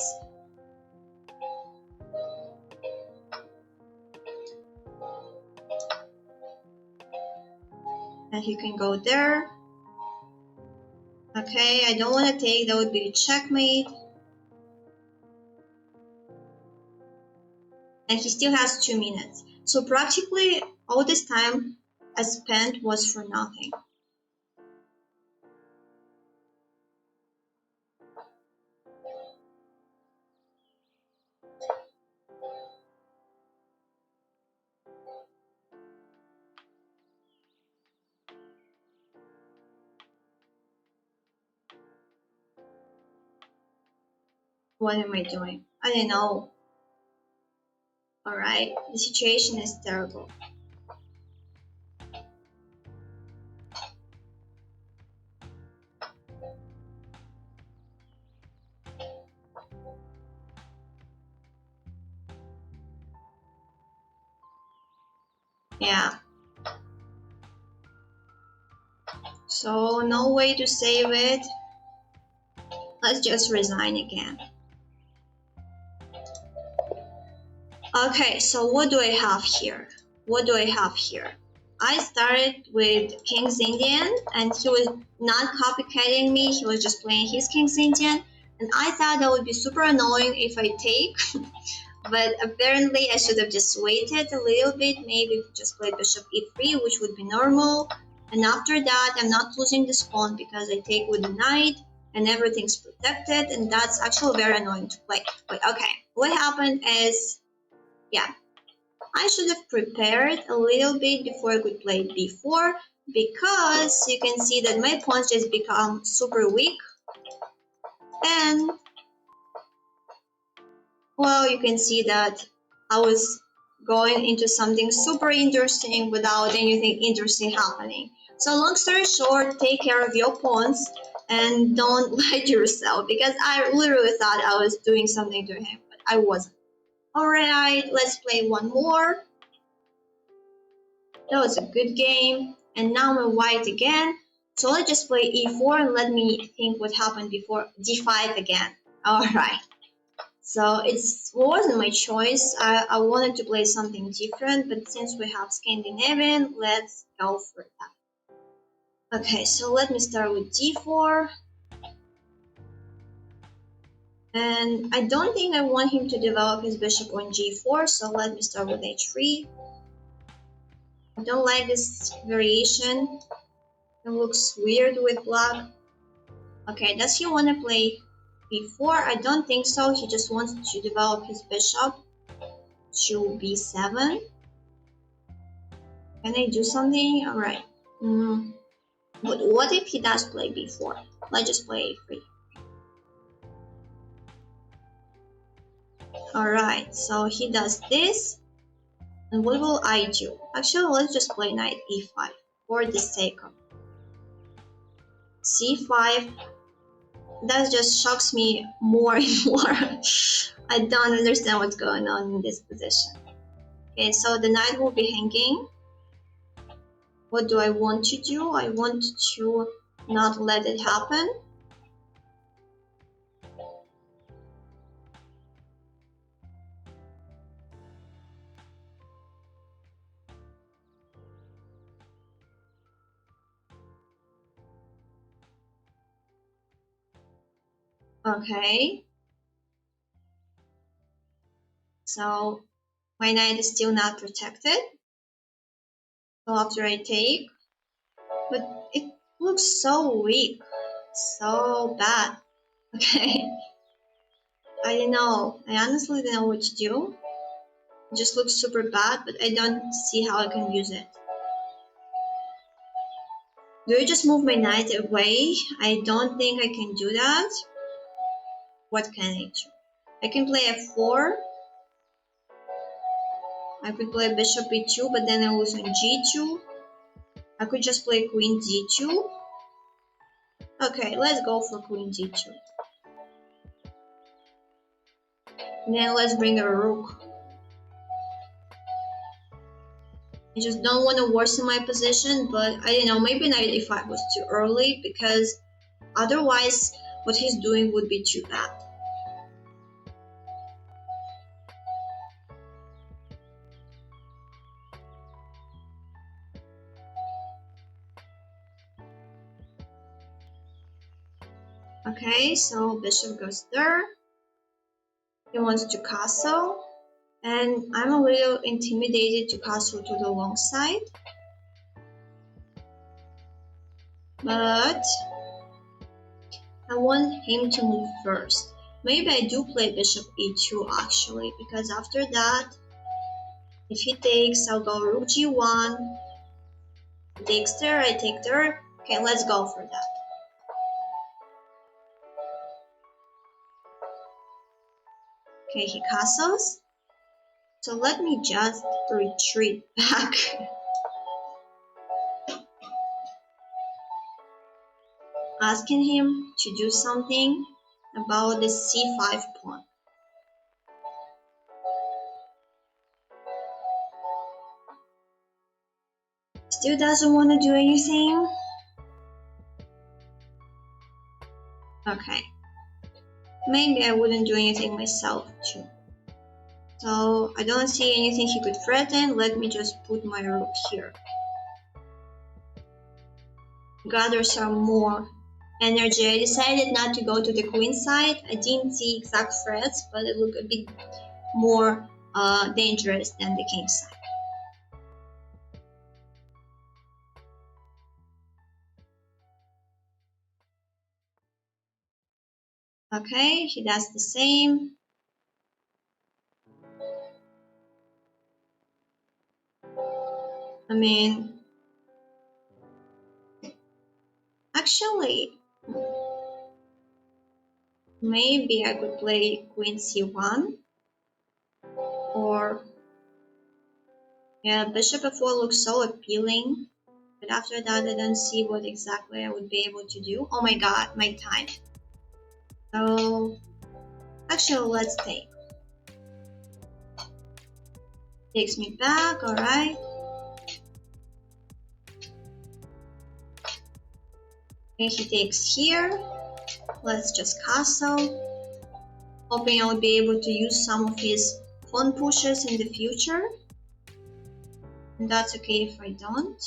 And he can go there. Okay, I don't want to take, that would be a checkmate. And he still has 2 minutes. So practically all this time I spent was for nothing. What am I doing? I don't know. Alright, the situation is terrible. Yeah. So no way to save it. Let's just resign again. Okay, so what do I have here? What do I have here? I started with King's Indian and he was not copycatting me, he was just playing his King's Indian. And I thought that would be super annoying if I take, but apparently I should have just waited a little bit, maybe just play bishop e3, which would be normal. And after that, I'm not losing this pawn because I take with the knight and everything's protected, and that's actually very annoying to play. But okay, what happened is, yeah, I should have prepared a little bit before I could play b4, because you can see that my pawns just become super weak. And well, you can see that I was going into something super interesting without anything interesting happening. So long story short, take care of your pawns and don't lie to yourself, because I literally thought I was doing something to him, but I wasn't. Alright, let's play one more. That was a good game. And now I'm white again. So let's just play e4 and let me think what happened before. d5 again. Alright. So it wasn't my choice. I wanted to play something different, but since we have Scandinavian, let's go for that. Okay, so let me start with d4. And I don't think I want him to develop his bishop on g4, so let me start with h3. I don't like this variation. It looks weird with black. Okay, does he want to play b4? I don't think so. He just wants to develop his bishop to b7. Can I do something? Alright. But what if he does play b4? Let's just play a3. Alright, so he does this. And what will I do? Actually, let's just play knight e5 for the sake of c5. That just shocks me more and more. I don't understand what's going on in this position. Okay, so the knight will be hanging. What do I want to do? I want to not let it happen. Okay. So my knight is still not protected. So after I take, but it looks so weak, so bad. Okay. I don't know. I honestly don't know what to do. It just looks super bad, but I don't see how I can use it. Do I just move my knight away? I don't think I can do that. What can I do? I can play f4. I could play bishop e2, but then I lose on g2. I could just play queen d2. Okay, let's go for queen d2. And then let's bring a rook. I just don't want to worsen my position, but I don't know, maybe knight e5 was too early, because otherwise what he's doing would be too bad. Okay, so bishop goes there. He wants to castle, and I'm a little intimidated to castle to the long side. But I want him to move first. Maybe I do play bishop e2 actually, because after that, if he takes, I'll go rook g1. He takes there, I take there. Okay, let's go for that. Okay, he castles. So let me just retreat back. Asking him to do something about the c5 pawn. Still doesn't want to do anything. Okay. Maybe I wouldn't do anything myself too. So I don't see anything he could threaten. Let me just put my rook here. Gather some more energy. I decided not to go to the queen side. I didn't see exact threats, but it looked a bit more dangerous than the king side. Okay, he does the same. I mean, actually, maybe I could play queen c1, or yeah, bishop f4 looks so appealing, but after that I don't see what exactly I would be able to do. Oh my god, my time. So actually, let's take. Takes me back, alright. And he takes here. Let's just castle. Hoping I'll be able to use some of his pawn pushes in the future. And that's okay if I don't.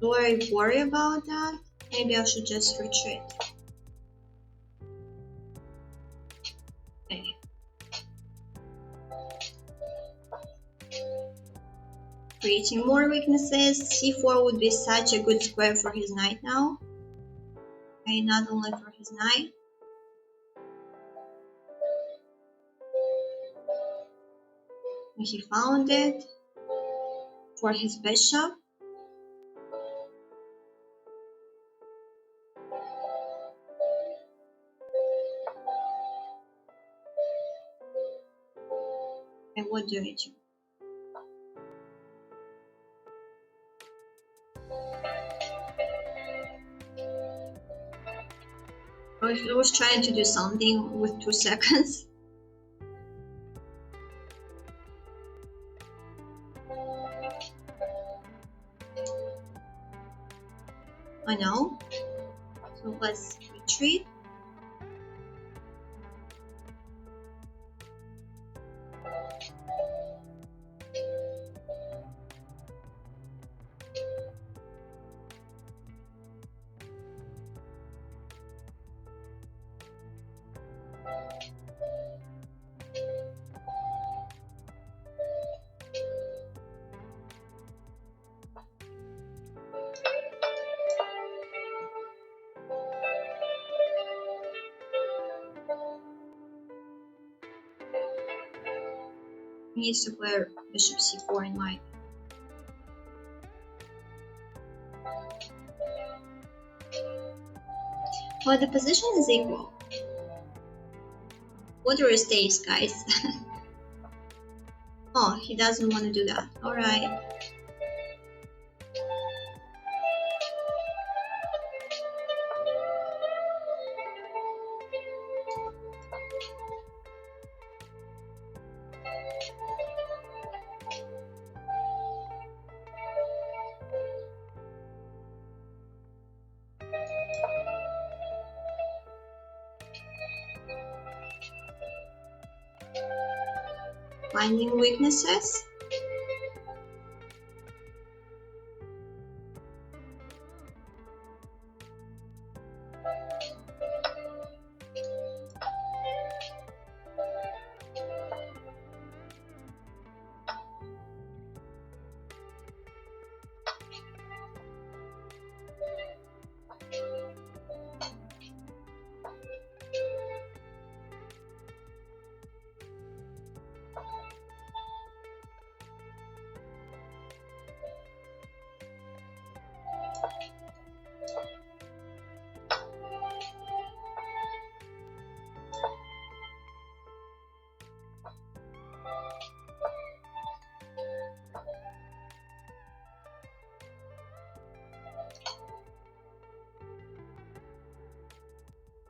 Do I worry about that? Maybe I should just retreat. Okay. Creating more weaknesses. c4 would be such a good square for his knight now. Okay, not only for his knight. He found it for his bishop. And what do I do? I was trying to do something with 2 seconds. I know. So let's retreat. He needs to play bishop c4 in my... Well, the position is equal. Whatever stays, guys. Oh, he doesn't want to do that. Alright. Finding weaknesses.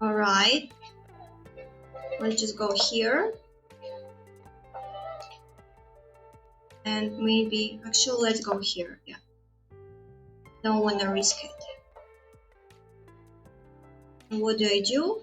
Alright, let's just go here. And maybe, actually, let's go here. Yeah. Don't want to risk it. And what do I do?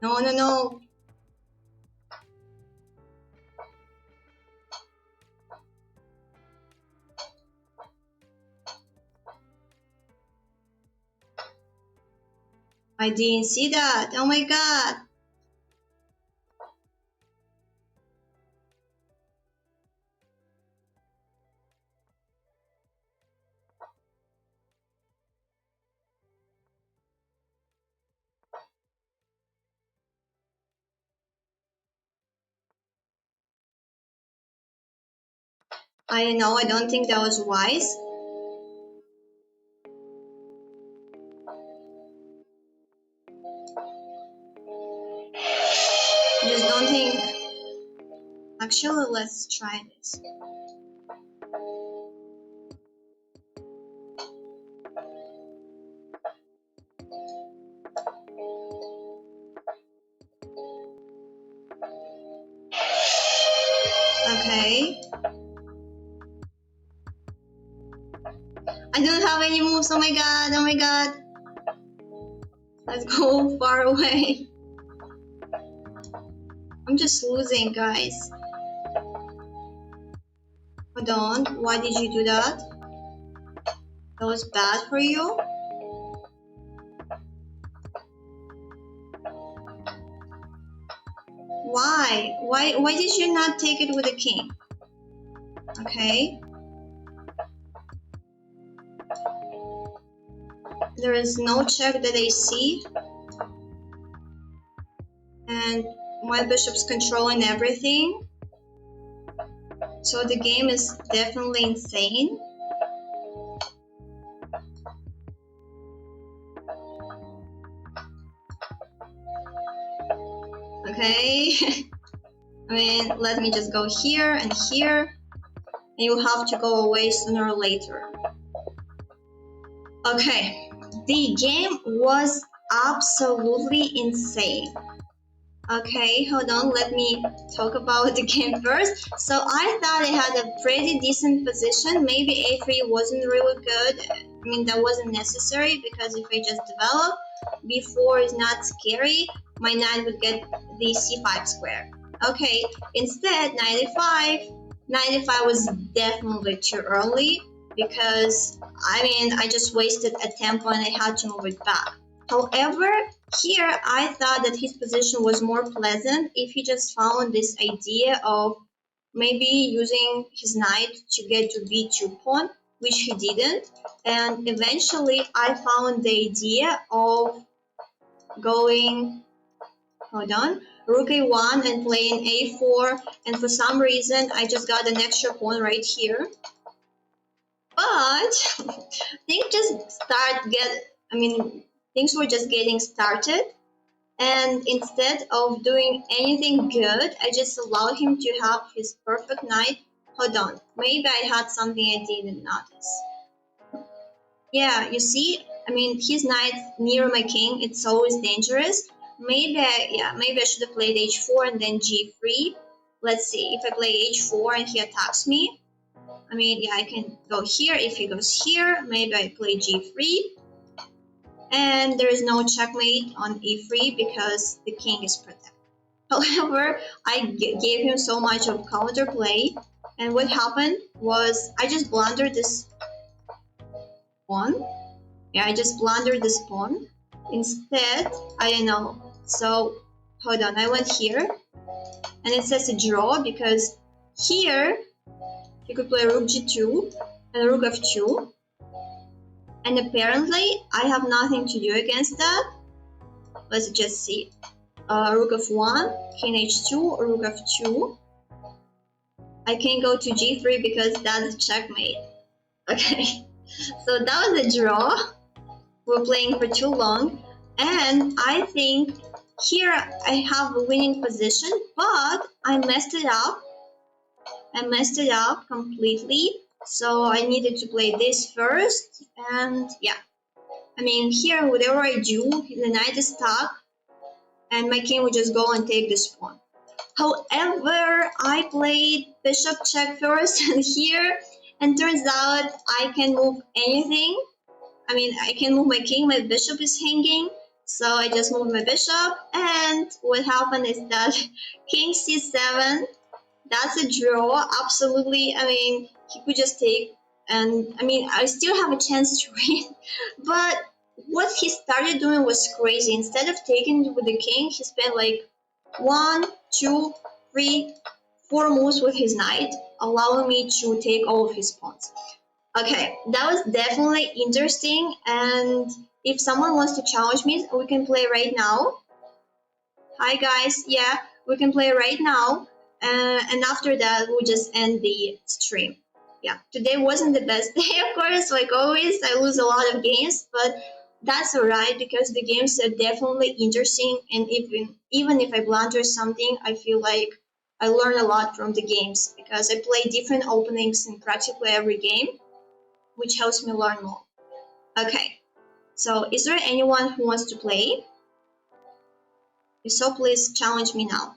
No, no, no. I didn't see that. Oh my god. I know, I don't think that was wise. I just don't think. Actually, let's try this. Okay. I don't have any moves. Oh my god, oh my god. Let's go far away. I'm just losing, guys. Hold on, why did you do that? That was bad for you? Why? Why did you not take it with the king? Okay. There is no check that I see. And my bishop's controlling everything. So the game is definitely insane. Okay. I mean, let me just go here and here. And you have to go away sooner or later. Okay. The game was absolutely insane. Okay, hold on, let me talk about the game first. So I thought I had a pretty decent position. Maybe a3 wasn't really good. I mean, that wasn't necessary because if I just develop, b4 is not scary. My knight would get the c5 square. Okay, instead, knight a5. Knight a5 was definitely too early because, I mean, I just wasted a tempo and I had to move it back. However, here I thought that his position was more pleasant if he just found this idea of maybe using his knight to get to b2 pawn, which he didn't. And eventually I found the idea of going, hold on, rook a1 and playing a4, and for some reason I just got an extra pawn right here. But things were just getting started, and instead of doing anything good, I just allowed him to have his perfect knight. Hold on, maybe I had something I didn't notice. Yeah, you see, his knight near my king, it's always dangerous. Maybe I should have played h4 and then g3. Let's see, if I play h4 and he attacks me, I can go here. If he goes here, maybe I play g3. And there is no checkmate on e3 because the king is protected. However, I gave him so much of counterplay, and what happened was I just blundered this pawn. Yeah, I just blundered this pawn. Instead, I don't know. So, hold on, I went here, and it says a draw because here you could play rook g2 and rook f2. And apparently, I have nothing to do against that. Let's just see. Rook f1, king h2, rook f2. I can't go to g3 because that's checkmate. Okay, so that was a draw. We're playing for too long. And I think here I have a winning position, but I messed it up. I messed it up completely. So I needed to play this first, and yeah. Here, whatever I do, the knight is stuck, and my king would just go and take this pawn. However, I played bishop check first and here, and turns out I can move anything. I can move my king, my bishop is hanging, so I just moved my bishop, and what happened is that king c7, that's a draw, absolutely. He could just take, and I still have a chance to win, but what he started doing was crazy. Instead of taking with the king, he spent like 1, 2, 3, 4 moves with his knight, allowing me to take all of his pawns. Okay, that was definitely interesting, and if someone wants to challenge me, we can play right now. Hi guys, yeah, we can play right now, and after that we'll just end the stream. Yeah, today wasn't the best day, of course, like always. I lose a lot of games, but that's alright because the games are definitely interesting, and even if I blunder something, I feel like I learn a lot from the games because I play different openings in practically every game, which helps me learn more. Okay, so is there anyone who wants to play? If so, please challenge me now.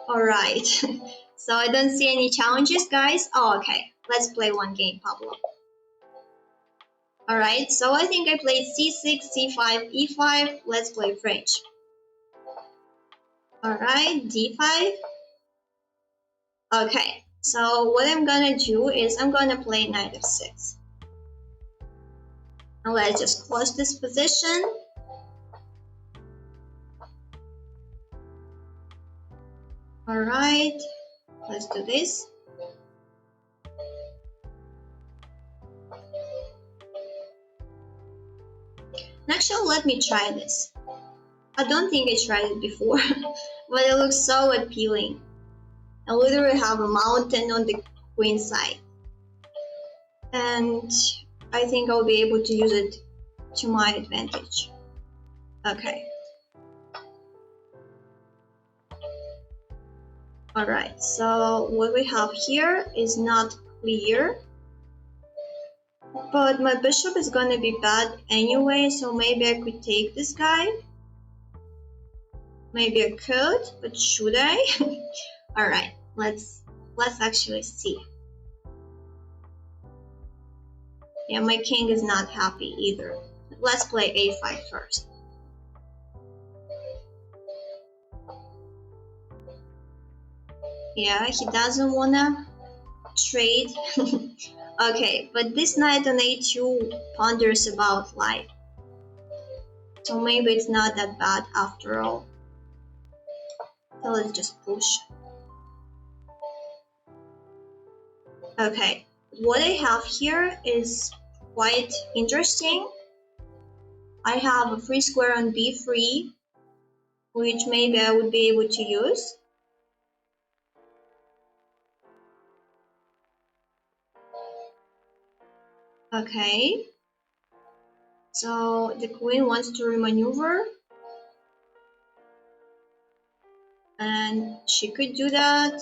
Alright, so I don't see any challenges, guys. Oh, okay, let's play one game, Pablo. Alright, so I think I played c6, c5, e5. Let's play French. Alright, d5. Okay, so what I'm gonna do is I'm gonna play knight f6. And let's just close this position. Alright, let's do this. Actually, let me try this. I don't think I tried it before, but it looks so appealing. I literally have a mountain on the queen side, and I think I'll be able to use it to my advantage. Okay. Alright, so what we have here is not clear, but my bishop is gonna be bad anyway, so maybe I could take this guy. Maybe I could, but should I? Alright, let's actually see. Yeah, my king is not happy either. Let's play a5 first. Yeah, he doesn't wanna trade. Okay, but this knight on a2 ponders about life. So maybe it's not that bad after all. So let's just push. Okay, what I have here is quite interesting. I have a free square on b3, which maybe I would be able to use. Okay, so the queen wants to remaneuver, and she could do that.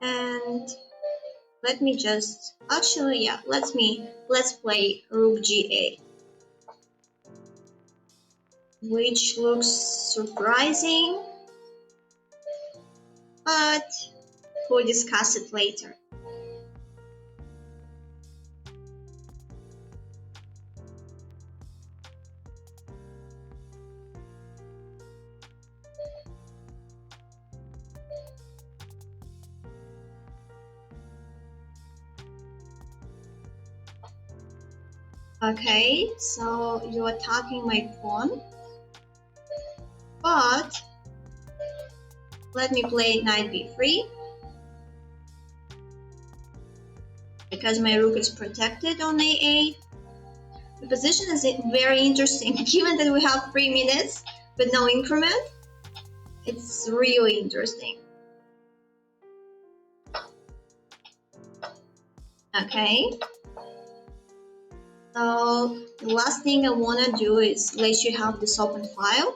And let me just, actually, yeah, let's play rook g8, which looks surprising, but we'll discuss it later. Okay, so you're attacking my pawn, but let me play knight b3, because my rook is protected on a8. The position is very interesting, given that we have 3 minutes but no increment. It's really interesting. Okay. So the last thing I want to do is let you have this open file.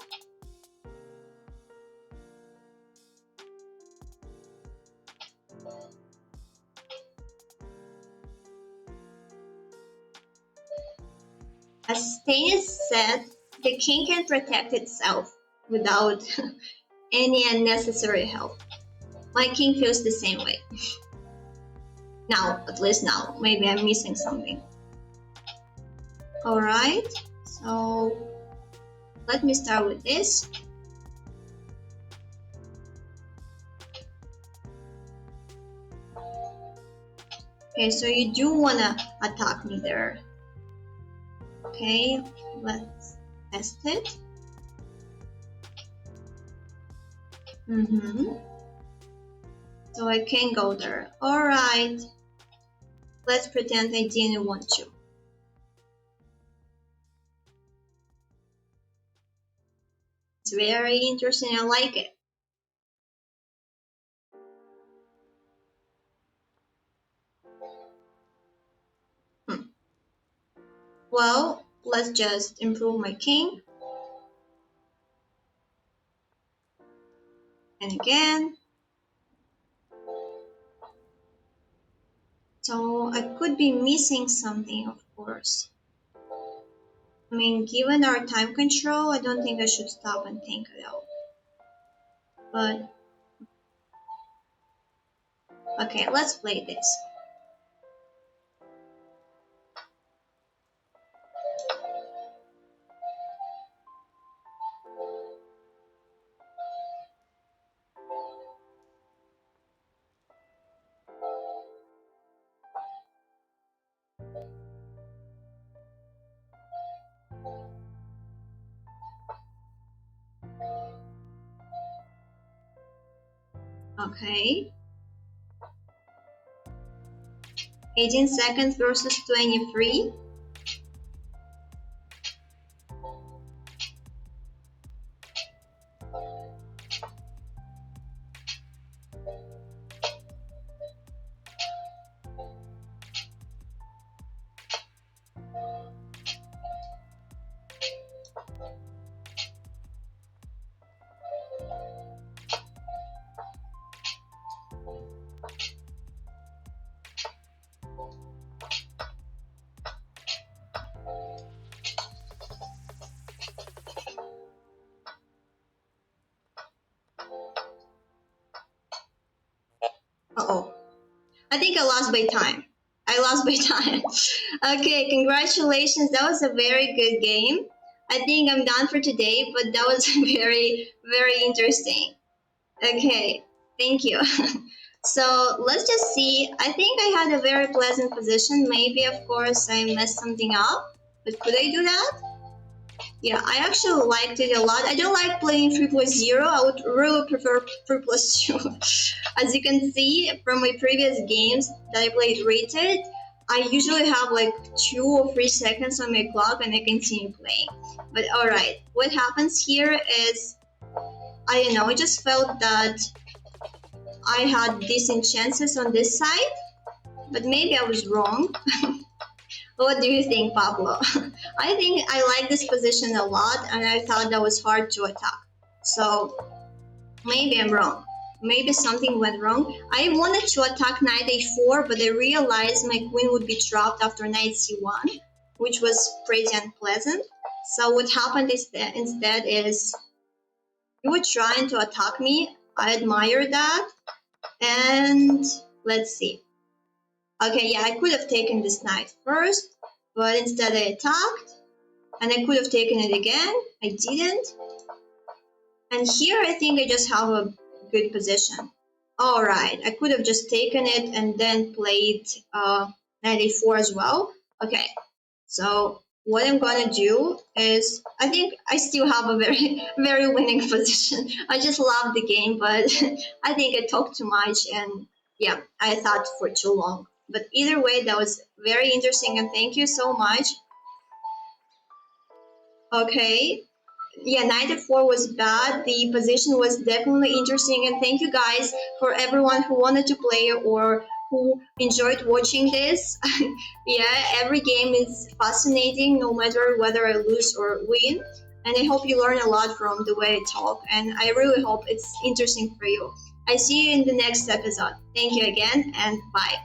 As Stanis said, the king can protect itself without any unnecessary help. My king feels the same way. Now, at least now. Maybe I'm missing something. Alright, so let me start with this. Okay, so you do want to attack me there. Okay, let's test it. So I can go there. Alright, let's pretend I didn't want to. It's very interesting, I like it. Well, let's just improve my king. And again. So I could be missing something, of course. I mean, given our time control, I don't think I should stop and think it out. But, okay, let's play this. Okay. 18 seconds versus 23. Uh-oh. I think I lost by time. Okay, congratulations. That was a very good game. I think I'm done for today, but that was very, very interesting. Okay, thank you. So let's just see. I think I had a very pleasant position. Maybe, of course, I messed something up. But could I do that? Yeah, I actually liked it a lot. I don't like playing 3+0. I would really prefer 3+2. As you can see from my previous games that I played rated, I usually have like 2 or 3 seconds on my clock and I continue playing. But alright, what happens here is, I don't know, I just felt that I had decent chances on this side, but maybe I was wrong. What do you think, Pablo? I think I like this position a lot and I thought that was hard to attack. So maybe I'm wrong. Maybe something went wrong. I wanted to attack knight a4, but I realized my queen would be trapped after knight c1, which was pretty unpleasant. So what happened is that instead is you were trying to attack me. I admire that. And let's see. Okay, yeah, I could have taken this knight first, but instead I attacked. And I could have taken it again. I didn't. And here I think I just have a good position. Alright, I could have just taken it and then played knight a4 as well. Okay, so what I'm gonna do is, I think I still have a very winning position. I just love the game, but I think I talked too much and yeah, I thought for too long. But either way, that was very interesting and thank you so much. Okay, yeah, knight f4 was bad. The position was definitely interesting, and thank you guys for everyone who wanted to play or who enjoyed watching this. Yeah, every game is fascinating, no matter whether I lose or win. And I hope you learn a lot from the way I talk, and I really hope it's interesting for you. I see you in the next episode. Thank you again, and bye.